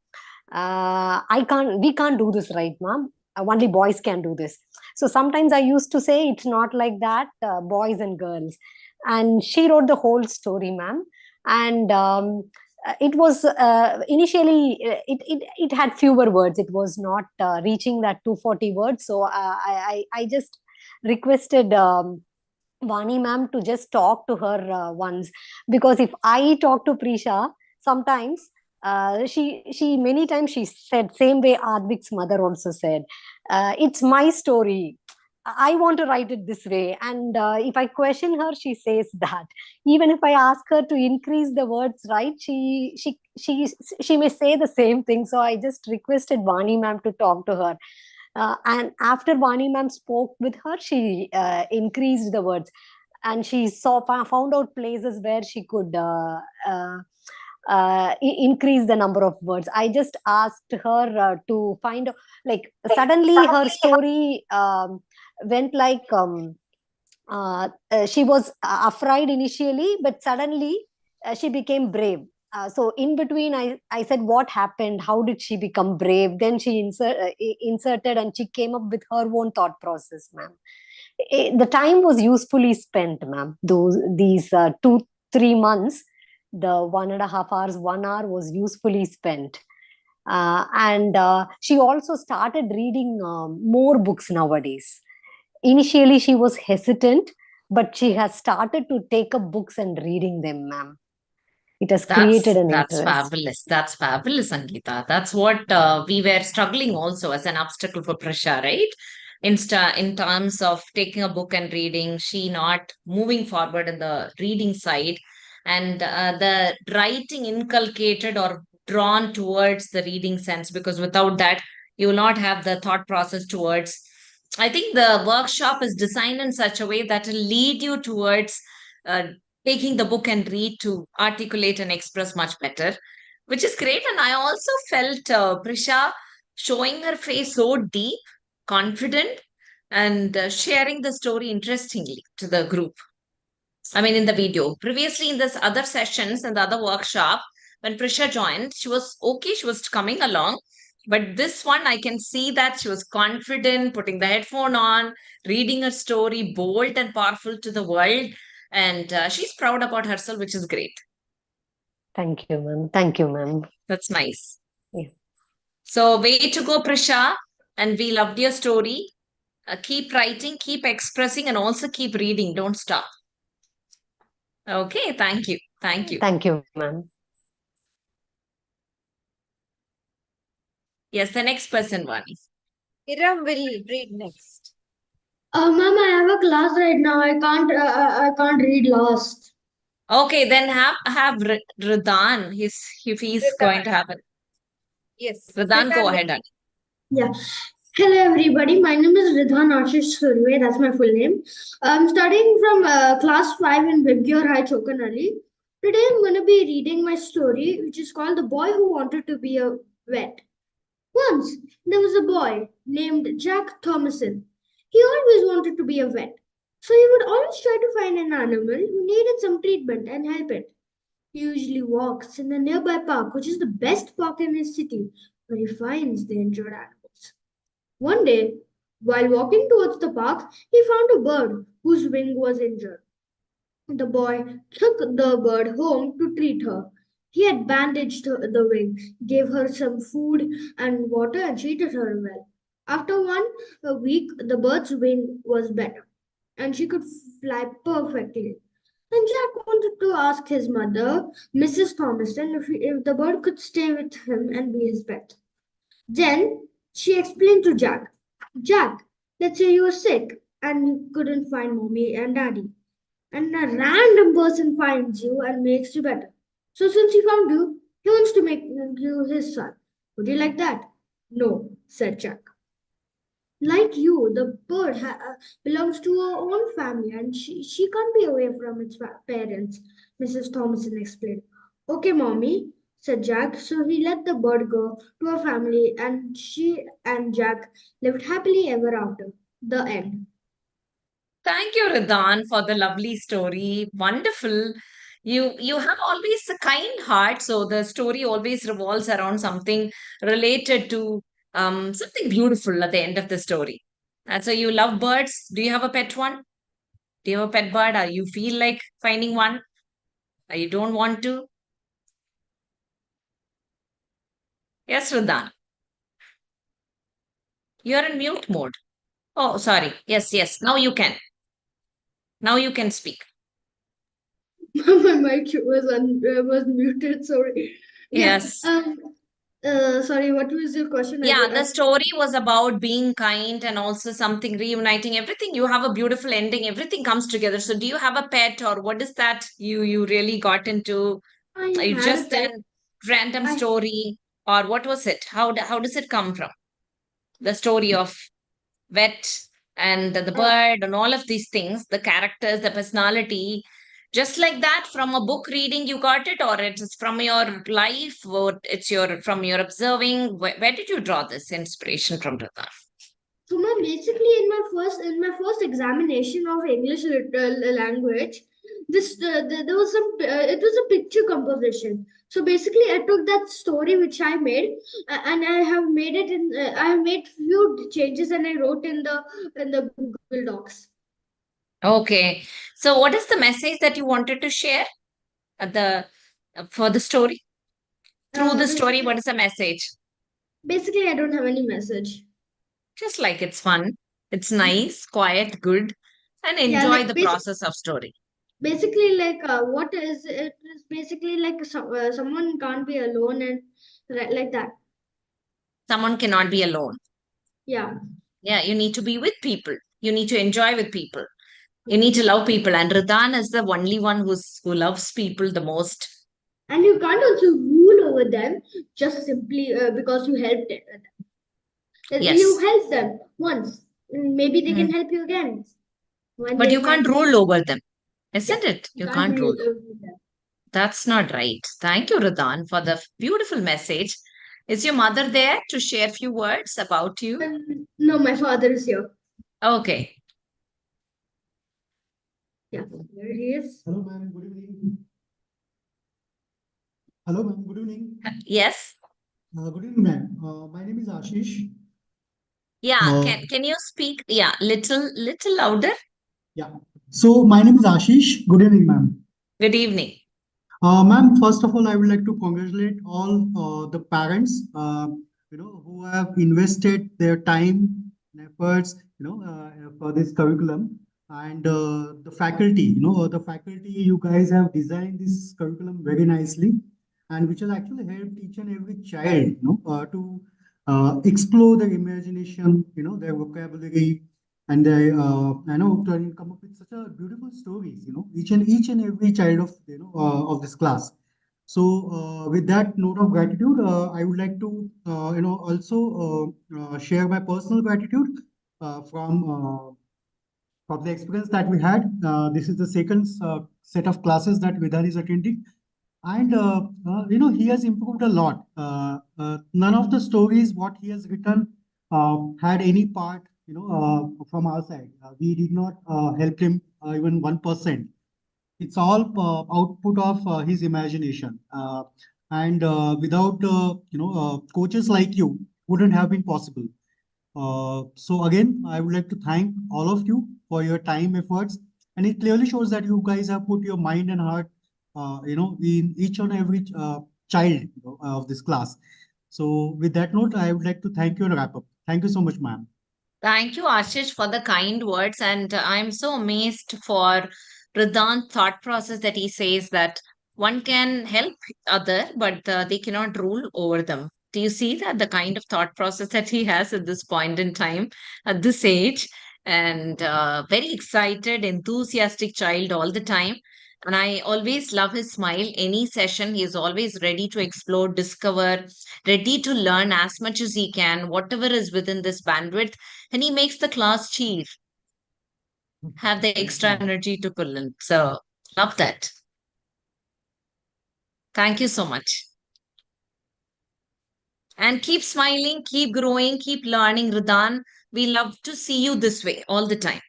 can't do this, right, ma'am? Only boys can do this. So sometimes I used to say it's not like that, boys and girls. And she wrote the whole story, ma'am. And it was initially it had fewer words. It was not reaching that 240 words. So I just requested Vani ma'am to just talk to her once, because if I talk to Prisha, sometimes she many times she said, same way Advik's mother also said, it's my story, I want to write it this way. And if I question her, she says that. Even if I ask her to increase the words, right, she may say the same thing. So I just requested Vani ma'am to talk to her. And after Vani ma'am spoke with her, she increased the words. And she found out places where she could increase the number of words. I just asked her to find, like, suddenly her story went like, she was afraid initially, but suddenly she became brave. So in between, I said, what happened? How did she become brave? Then she inserted and she came up with her own thought process, ma'am. The time was usefully spent, ma'am. These 2-3 months, the 1.5 hours, 1 hour was usefully spent. And she also started reading more books nowadays. Initially, she was hesitant, but she has started to take up books and reading them, ma'am. It has created an That's interest. fabulous. That's fabulous, Sangeeta. That's what we were struggling also as an obstacle for Prisha, right? In terms of taking a book and reading, she not moving forward in the reading side, and the writing inculcated or drawn towards the reading sense, because without that, you will not have the thought process towards. I think the workshop is designed in such a way that will lead you towards taking the book and read to articulate and express much better, which is great. And I also felt Prisha showing her face so deep, confident, and sharing the story interestingly to the group. I mean, in the video. Previously, in this other sessions and the other workshop, when Prisha joined, she was okay, she was coming along. But this one, I can see that she was confident, putting the headphone on, reading her story, bold and powerful to the world. And she's proud about herself, which is great. Thank you, ma'am. Thank you, ma'am. That's nice. Yeah. So way to go, Prisha. And we loved your story. Keep writing, keep expressing, and also keep reading. Don't stop. Okay, thank you. Thank you. Thank you, ma'am. Yes, the next person, Vani. Iram will read next. Ma'am, I have a class right now. I can't read last. Okay, then have Ridan. If he's going to have it. Yes. Ridan, go ahead. Honey. Yeah. Hello, everybody. My name is Ridhan Ashish Surve. That's my full name. I'm studying from class 5 in Vibgyor High, Chokanali. Today, I'm going to be reading my story, which is called The Boy Who Wanted to Be a Vet. Once, there was a boy named Jack Thomason. He always wanted to be a vet. So he would always try to find an animal who needed some treatment and help it. He usually walks in the nearby park, which is the best park in his city, where he finds the injured animals. One day, while walking towards the park, he found a bird whose wing was injured. The boy took the bird home to treat her. He had bandaged the wing, gave her some food and water, and treated her well. After a week, the bird's wing was better, and she could fly perfectly. Then Jack wanted to ask his mother, Mrs. Thomason, if the bird could stay with him and be his pet. Then she explained to Jack, Jack, let's say you were sick and you couldn't find mommy and daddy, and a random person finds you and makes you better. So since he found you, he wants to make you his son. Would you like that? No, said Jack. Like you, the bird belongs to her own family and she can't be away from its parents, Mrs. Thomason explained. Okay, mommy, said Jack. So he let the bird go to her family and she and Jack lived happily ever after. The end. Thank you, Ridan, for the lovely story. Wonderful. You have always a kind heart, so the story always revolves around something related to something beautiful at the end of the story. And so you love birds. Do you have a pet one? Do you have a pet bird? Or you feel like finding one? Or you don't want to? Yes, Ridan. You're in mute mode. Oh, sorry. Yes, yes. Now you can. Now you can speak. My mic was muted. Sorry. Yes. Sorry. What was your question? Yeah, the story was about being kind and also something reuniting everything. You have a beautiful ending. Everything comes together. So, do you have a pet, or what is that you really got into? I had a Just pet. a random story, or what was it? How does it come from? The story of vet and the bird and all of these things, the characters, the personality. Just like that, from a book reading, you got it, or it is from your life, or it's from your observing. Where did you draw this inspiration from, Ridan? So, ma'am, basically, in my first examination of English language, there was it was a picture composition. So basically, I took that story which I made, and I have made it in. I have made few changes, and I wrote in the Google Docs. Okay. So what is the message that you wanted to share for the story? Through the story, what is the message? Basically, I don't have any message. Just like it's fun, it's nice, quiet, good, and Yeah, enjoy like the process of story. basically, like what is it? Is basically like someone can't be alone and like that. Someone cannot be alone. Yeah. Yeah, you need to be with people. You need to enjoy with people. You need to love people. And Ridan is the only one who loves people the most. And you can't also rule over them just simply because you helped them. Yes. You helped them once. Maybe they can help you again. But you can't rule over them, isn't it? You can't rule. over them. That's not right. Thank you, Ridan, for the beautiful message. Is your mother there to share a few words about you? No, my father is here. Okay. Yeah, there he is. Hello, ma'am. Good evening. Hello, ma'am. Good evening. Yes. Good evening, ma'am. My name is Ashish. Yeah. Can you speak? Yeah, little louder. Yeah. So my name is Ashish. Good evening, ma'am. Good evening. Ma'am, first of all, I would like to congratulate all the parents who have invested their time and efforts, for this curriculum. And the faculty, the faculty, you guys have designed this curriculum very nicely, and which has actually helped each and every child, to explore their imagination, their vocabulary, and they to come up with such a beautiful stories, each and every child of of this class. So with that note of gratitude, I would like to also share my personal gratitude from the experience that we had. This is the second set of classes that Vedant is attending, and he has improved a lot. None of the stories what he has written had any part from our side. We did not help him even 1%. It's all output of his imagination, and without coaches like you, wouldn't have been possible. So again, I would like to thank all of you for your time, efforts, and it clearly shows that you guys have put your mind and heart, in each and every child, of this class. So with that note, I would like to thank you and wrap up. Thank you so much, ma'am. Thank you, Ashish, for the kind words. And I'm so amazed for Ridhan's thought process that he says that one can help other, but they cannot rule over them. Do you see that the kind of thought process that he has at this point in time, at this age? And very excited, enthusiastic child all the time. And I always love his smile. Any session, he is always ready to explore, discover, ready to learn as much as he can, whatever is within this bandwidth, and he makes the class chief have the extra energy to pull in. So, love that. Thank you so much. And keep smiling, keep growing, keep learning, Ridan. We love to see you this way all the time.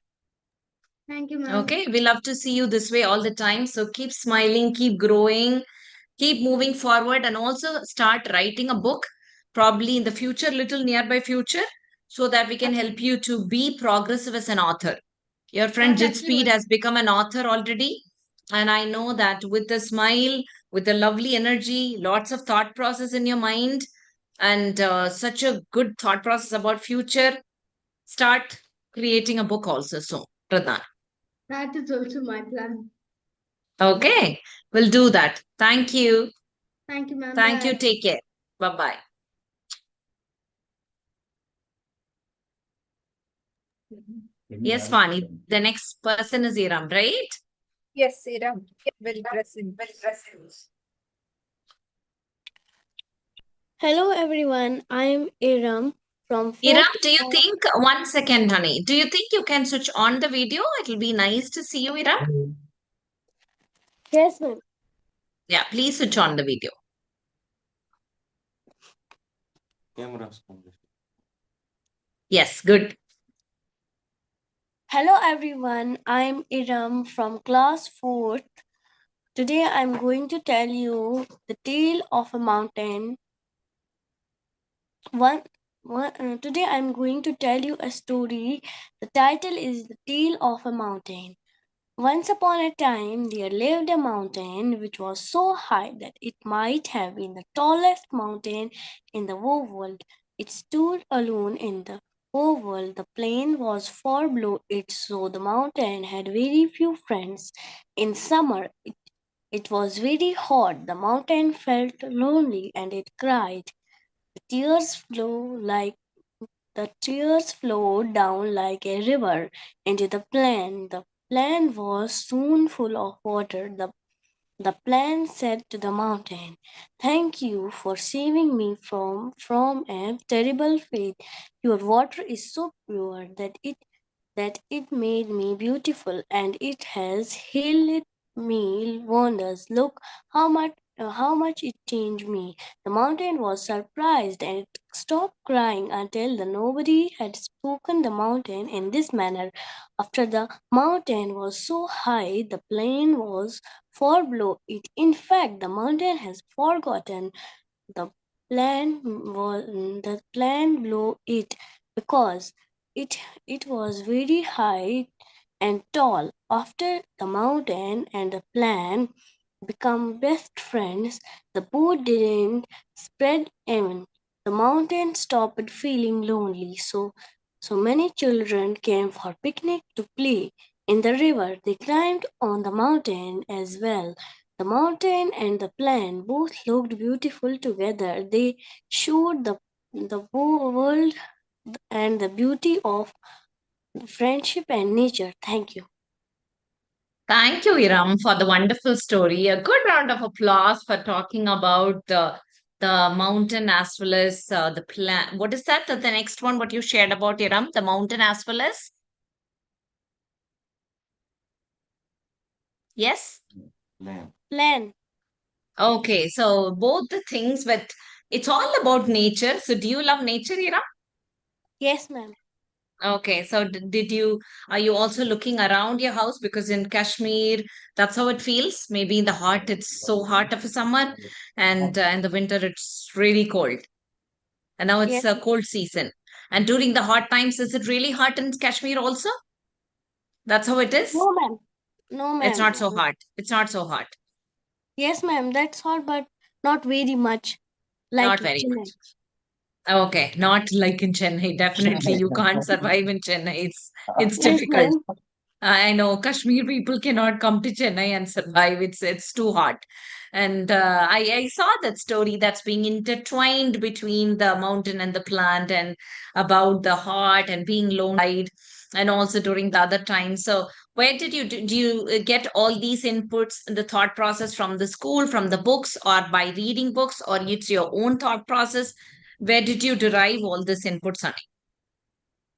Thank you, ma'am. Okay, we love to see you this way all the time. So keep smiling, keep growing, keep moving forward, and also start writing a book, probably in the future, little nearby future, so that we can help you to be progressive as an author. Your friend That's Jit actually Speed what. has become an author already. And I know that with a smile, with a lovely energy, lots of thought process in your mind, and such a good thought process about future, start creating a book also. So, Pradhan. That is also my plan. Okay, we'll do that. Thank you. Thank you, ma'am. Thank you. Bye. Take care. Bye-bye. Yes, Vani. The next person is Iram, right? Yes, Iram. Well present. Hello everyone, I'm Iram from Iram, fourth do you class. think, 1 second, honey, do you think you can switch on the video? It'll be nice to see you, Iram. Yes, ma'am. Yeah, please switch on the video. Yes, good. Hello everyone, I'm Iram from class 4th. Today I'm going to tell you the tale of a mountain. Today I'm going to tell you a story. The title is The Tale of a Mountain. Once upon a time, there lived a mountain which was so high that it might have been the tallest mountain in the whole world. It stood alone in the whole world. The plain was far below it, so the mountain had very few friends. In summer, it was very hot. The mountain felt lonely and it cried. The tears flowed down like a river into the plain. The plain was soon full of water. The plain said to the mountain, "Thank you for saving me from a terrible fate. Your water is so pure that it made me beautiful, and it has healed me wonders. Look how much it changed me." The mountain was surprised and it stopped crying until the nobody had spoken the mountain in this manner. After the mountain was so high, the plain was far below it. In fact, the mountain has forgotten the the plan below it because it was very high and tall. After the mountain and the plan become best friends, the boat didn't spread even. The mountain stopped feeling lonely, so many children came for picnic to play. In the river, they climbed on the mountain as well. The mountain and the plant both looked beautiful together. They showed the world and the beauty of friendship and nature. Thank you. Thank you, Iram, for the wonderful story. A good round of applause for talking about the mountain as well as the plant. What is that? The next one, what you shared about Iram, the mountain as well as? Yes? Plan. Okay, so both the things, but it's all about nature. So do you love nature, Iram? Yes, ma'am. Okay, so are you also looking around your house? Because in Kashmir, that's how it feels. Maybe in the hot, it's so hot of a summer, and in the winter, it's really cold. And now it's Yes. a cold season. And during the hot times, is it really hot in Kashmir also? That's how it is? No, ma'am. No, It's ma'am. not so hot. It's not so hot. Yes, ma'am. That's all, but not very much. Like Not in very Chennai. much. Okay, not like in Chennai. Definitely, you can't survive in Chennai. It's Yes, difficult. ma'am. I know Kashmir people cannot come to Chennai and survive. It's too hot. And I saw that story that's being intertwined between the mountain and the plant and about the heart and being lonely and also during the other time. So where did do you get all these inputs in the thought process from the school, from the books, or by reading books, or it's your own thought process? Where did you derive all this input, Sunny?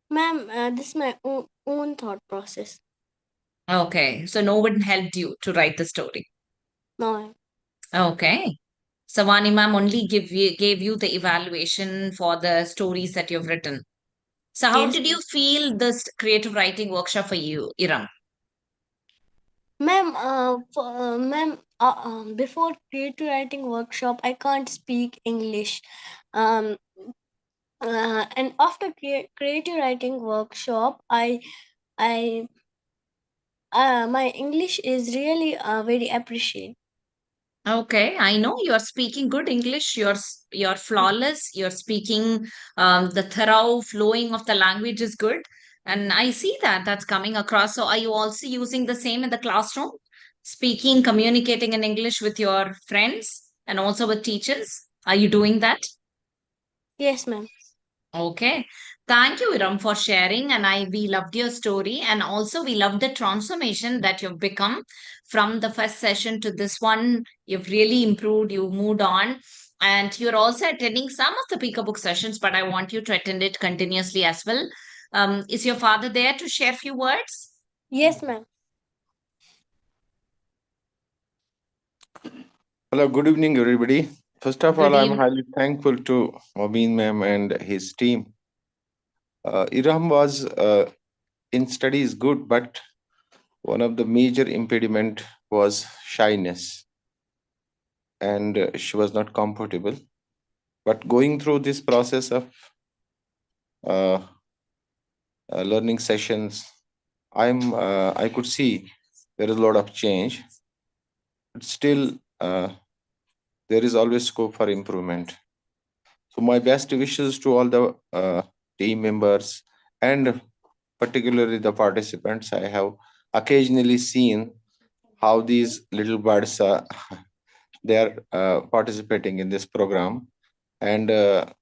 Ma'am, this is my own thought process. Okay, so no one helped you to write the story. No. Okay. Savani ma'am only gave you the evaluation for the stories that you've written. So how Yes, did you feel this creative writing workshop for you, Iram? ma'am. Ma'am, before creative writing workshop, I can't speak English. Um, and after creative writing workshop, I, my English is really very appreciated. Okay, I know you're speaking good English. You're flawless. You're speaking the thorough flowing of the language is good, and I see that that's coming across. So, are you also using the same in the classroom, speaking, communicating in English with your friends and also with teachers? Are you doing that? Yes, ma'am. Okay. Thank you, Iram, for sharing. And we loved your story. And also we loved the transformation that you've become from the first session to this one. You've really improved, you moved on. And you're also attending some of the Peekabook sessions, but I want you to attend it continuously as well. Is your father there to share a few words? Yes, ma'am. Hello, good evening, everybody. First of Good all, I'm evening. highly thankful to Mobeen ma'am and his team. Iram was in studies good, but one of the major impediment was shyness, and she was not comfortable. But going through this process of learning sessions, I could see there is a lot of change, but still there is always scope for improvement. So my best wishes to all the team members and particularly the participants. I have occasionally seen how these little birds they are participating in this program, and the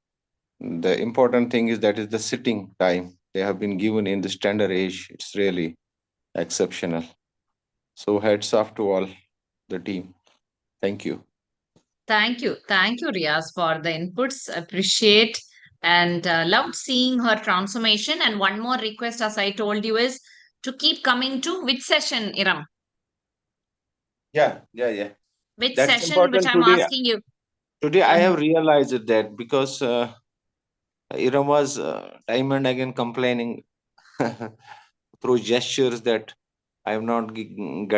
important thing is that is the sitting time they have been given in this tender age. It's really exceptional. So hats off to all the team. Thank you. Thank you. Thank you, Riaz, for the inputs. Appreciate and loved seeing her transformation. And one more request, as I told you, is to keep coming to which session, Iram? Yeah. Which That's session, which important I'm today. asking you. Today I have realized that because Iram was time and again complaining through gestures that I am not getting,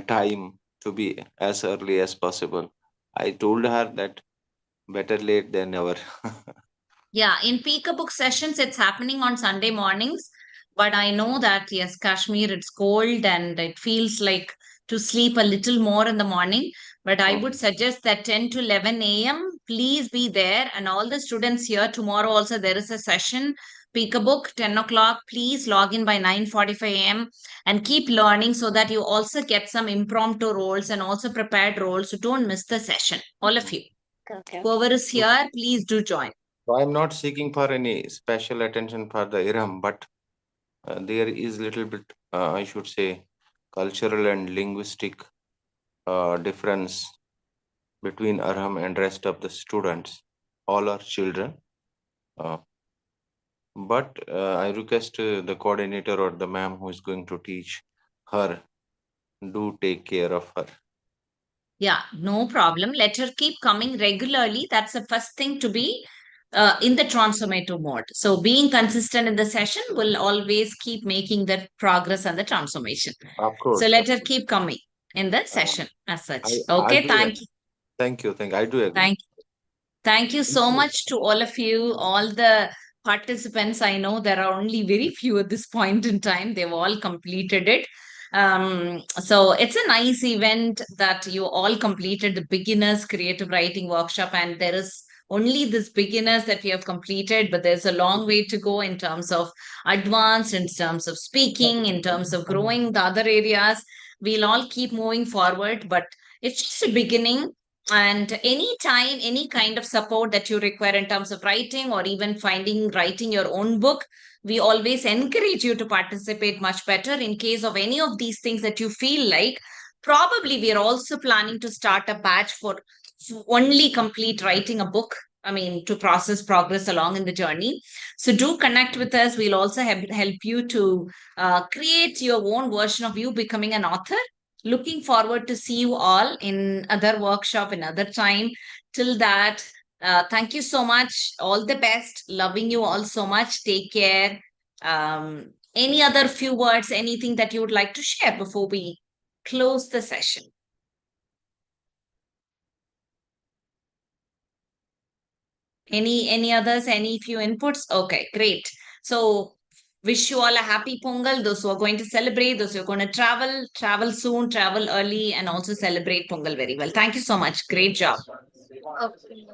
time to be as early as possible. I told her that better late than never. Yeah, in Peekabook sessions, it's happening on Sunday mornings. But I know that, yes, Kashmir, it's cold and it feels like to sleep a little more in the morning. But I would suggest that 10 to 11 a.m., please be there. And all the students here, tomorrow also there is a session. Pick a book, 10 o'clock. Please log in by 9:45 a.m. and keep learning so that you also get some impromptu roles and also prepared roles. So don't miss the session, all of you. Okay. Whoever is here, please do join. So I'm not seeking for any special attention for the Iram, but there is little bit, I should say, cultural and linguistic difference between Arham and rest of the students. All are children. But I request the coordinator or the ma'am who is going to teach her, do take care of her. Yeah, no problem. Let her keep coming regularly. That's the first thing to be in the transformative mode. So being consistent in the session will always keep making the progress and the transformation. Of course. So let her keep coming in the session as such. I Okay, do thank agree. you. Thank you. I do agree. Thank you so much to all of you, all the participants. I know there are only very few at this point in time. They've all completed it. So it's a nice event that you all completed the beginners creative writing workshop, and there is only this beginners that we have completed, but there's a long way to go in terms of advanced, in terms of speaking, in terms of growing the other areas. We'll all keep moving forward, but it's just a beginning. And anytime, any kind of support that you require in terms of writing or even writing your own book, we always encourage you to participate much better. In case of any of these things that you feel like, probably we are also planning to start a batch for only complete writing a book. I mean, to process progress along in the journey. So do connect with us. We'll also help you to create your own version of you becoming an author. Looking forward to see you all in other workshop, another time. Till that, thank you so much. All the best. Loving you all so much. Take care. Any other few words, anything that you would like to share before we close the session? Any others, any few inputs? Okay, great. So wish you all a happy Pongal. Those who are going to celebrate, those who are going to travel soon, travel early, and also celebrate Pongal very well. Thank you so much. Great job. Okay.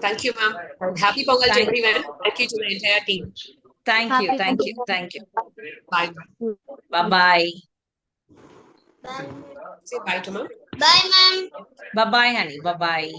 Thank you, ma'am. And happy Pongal to everyone. Thank you to the entire team. Thank you. Bye. Bye-bye. Bye. Say bye to ma'am. Bye, ma'am. Bye-bye, honey. Bye-bye.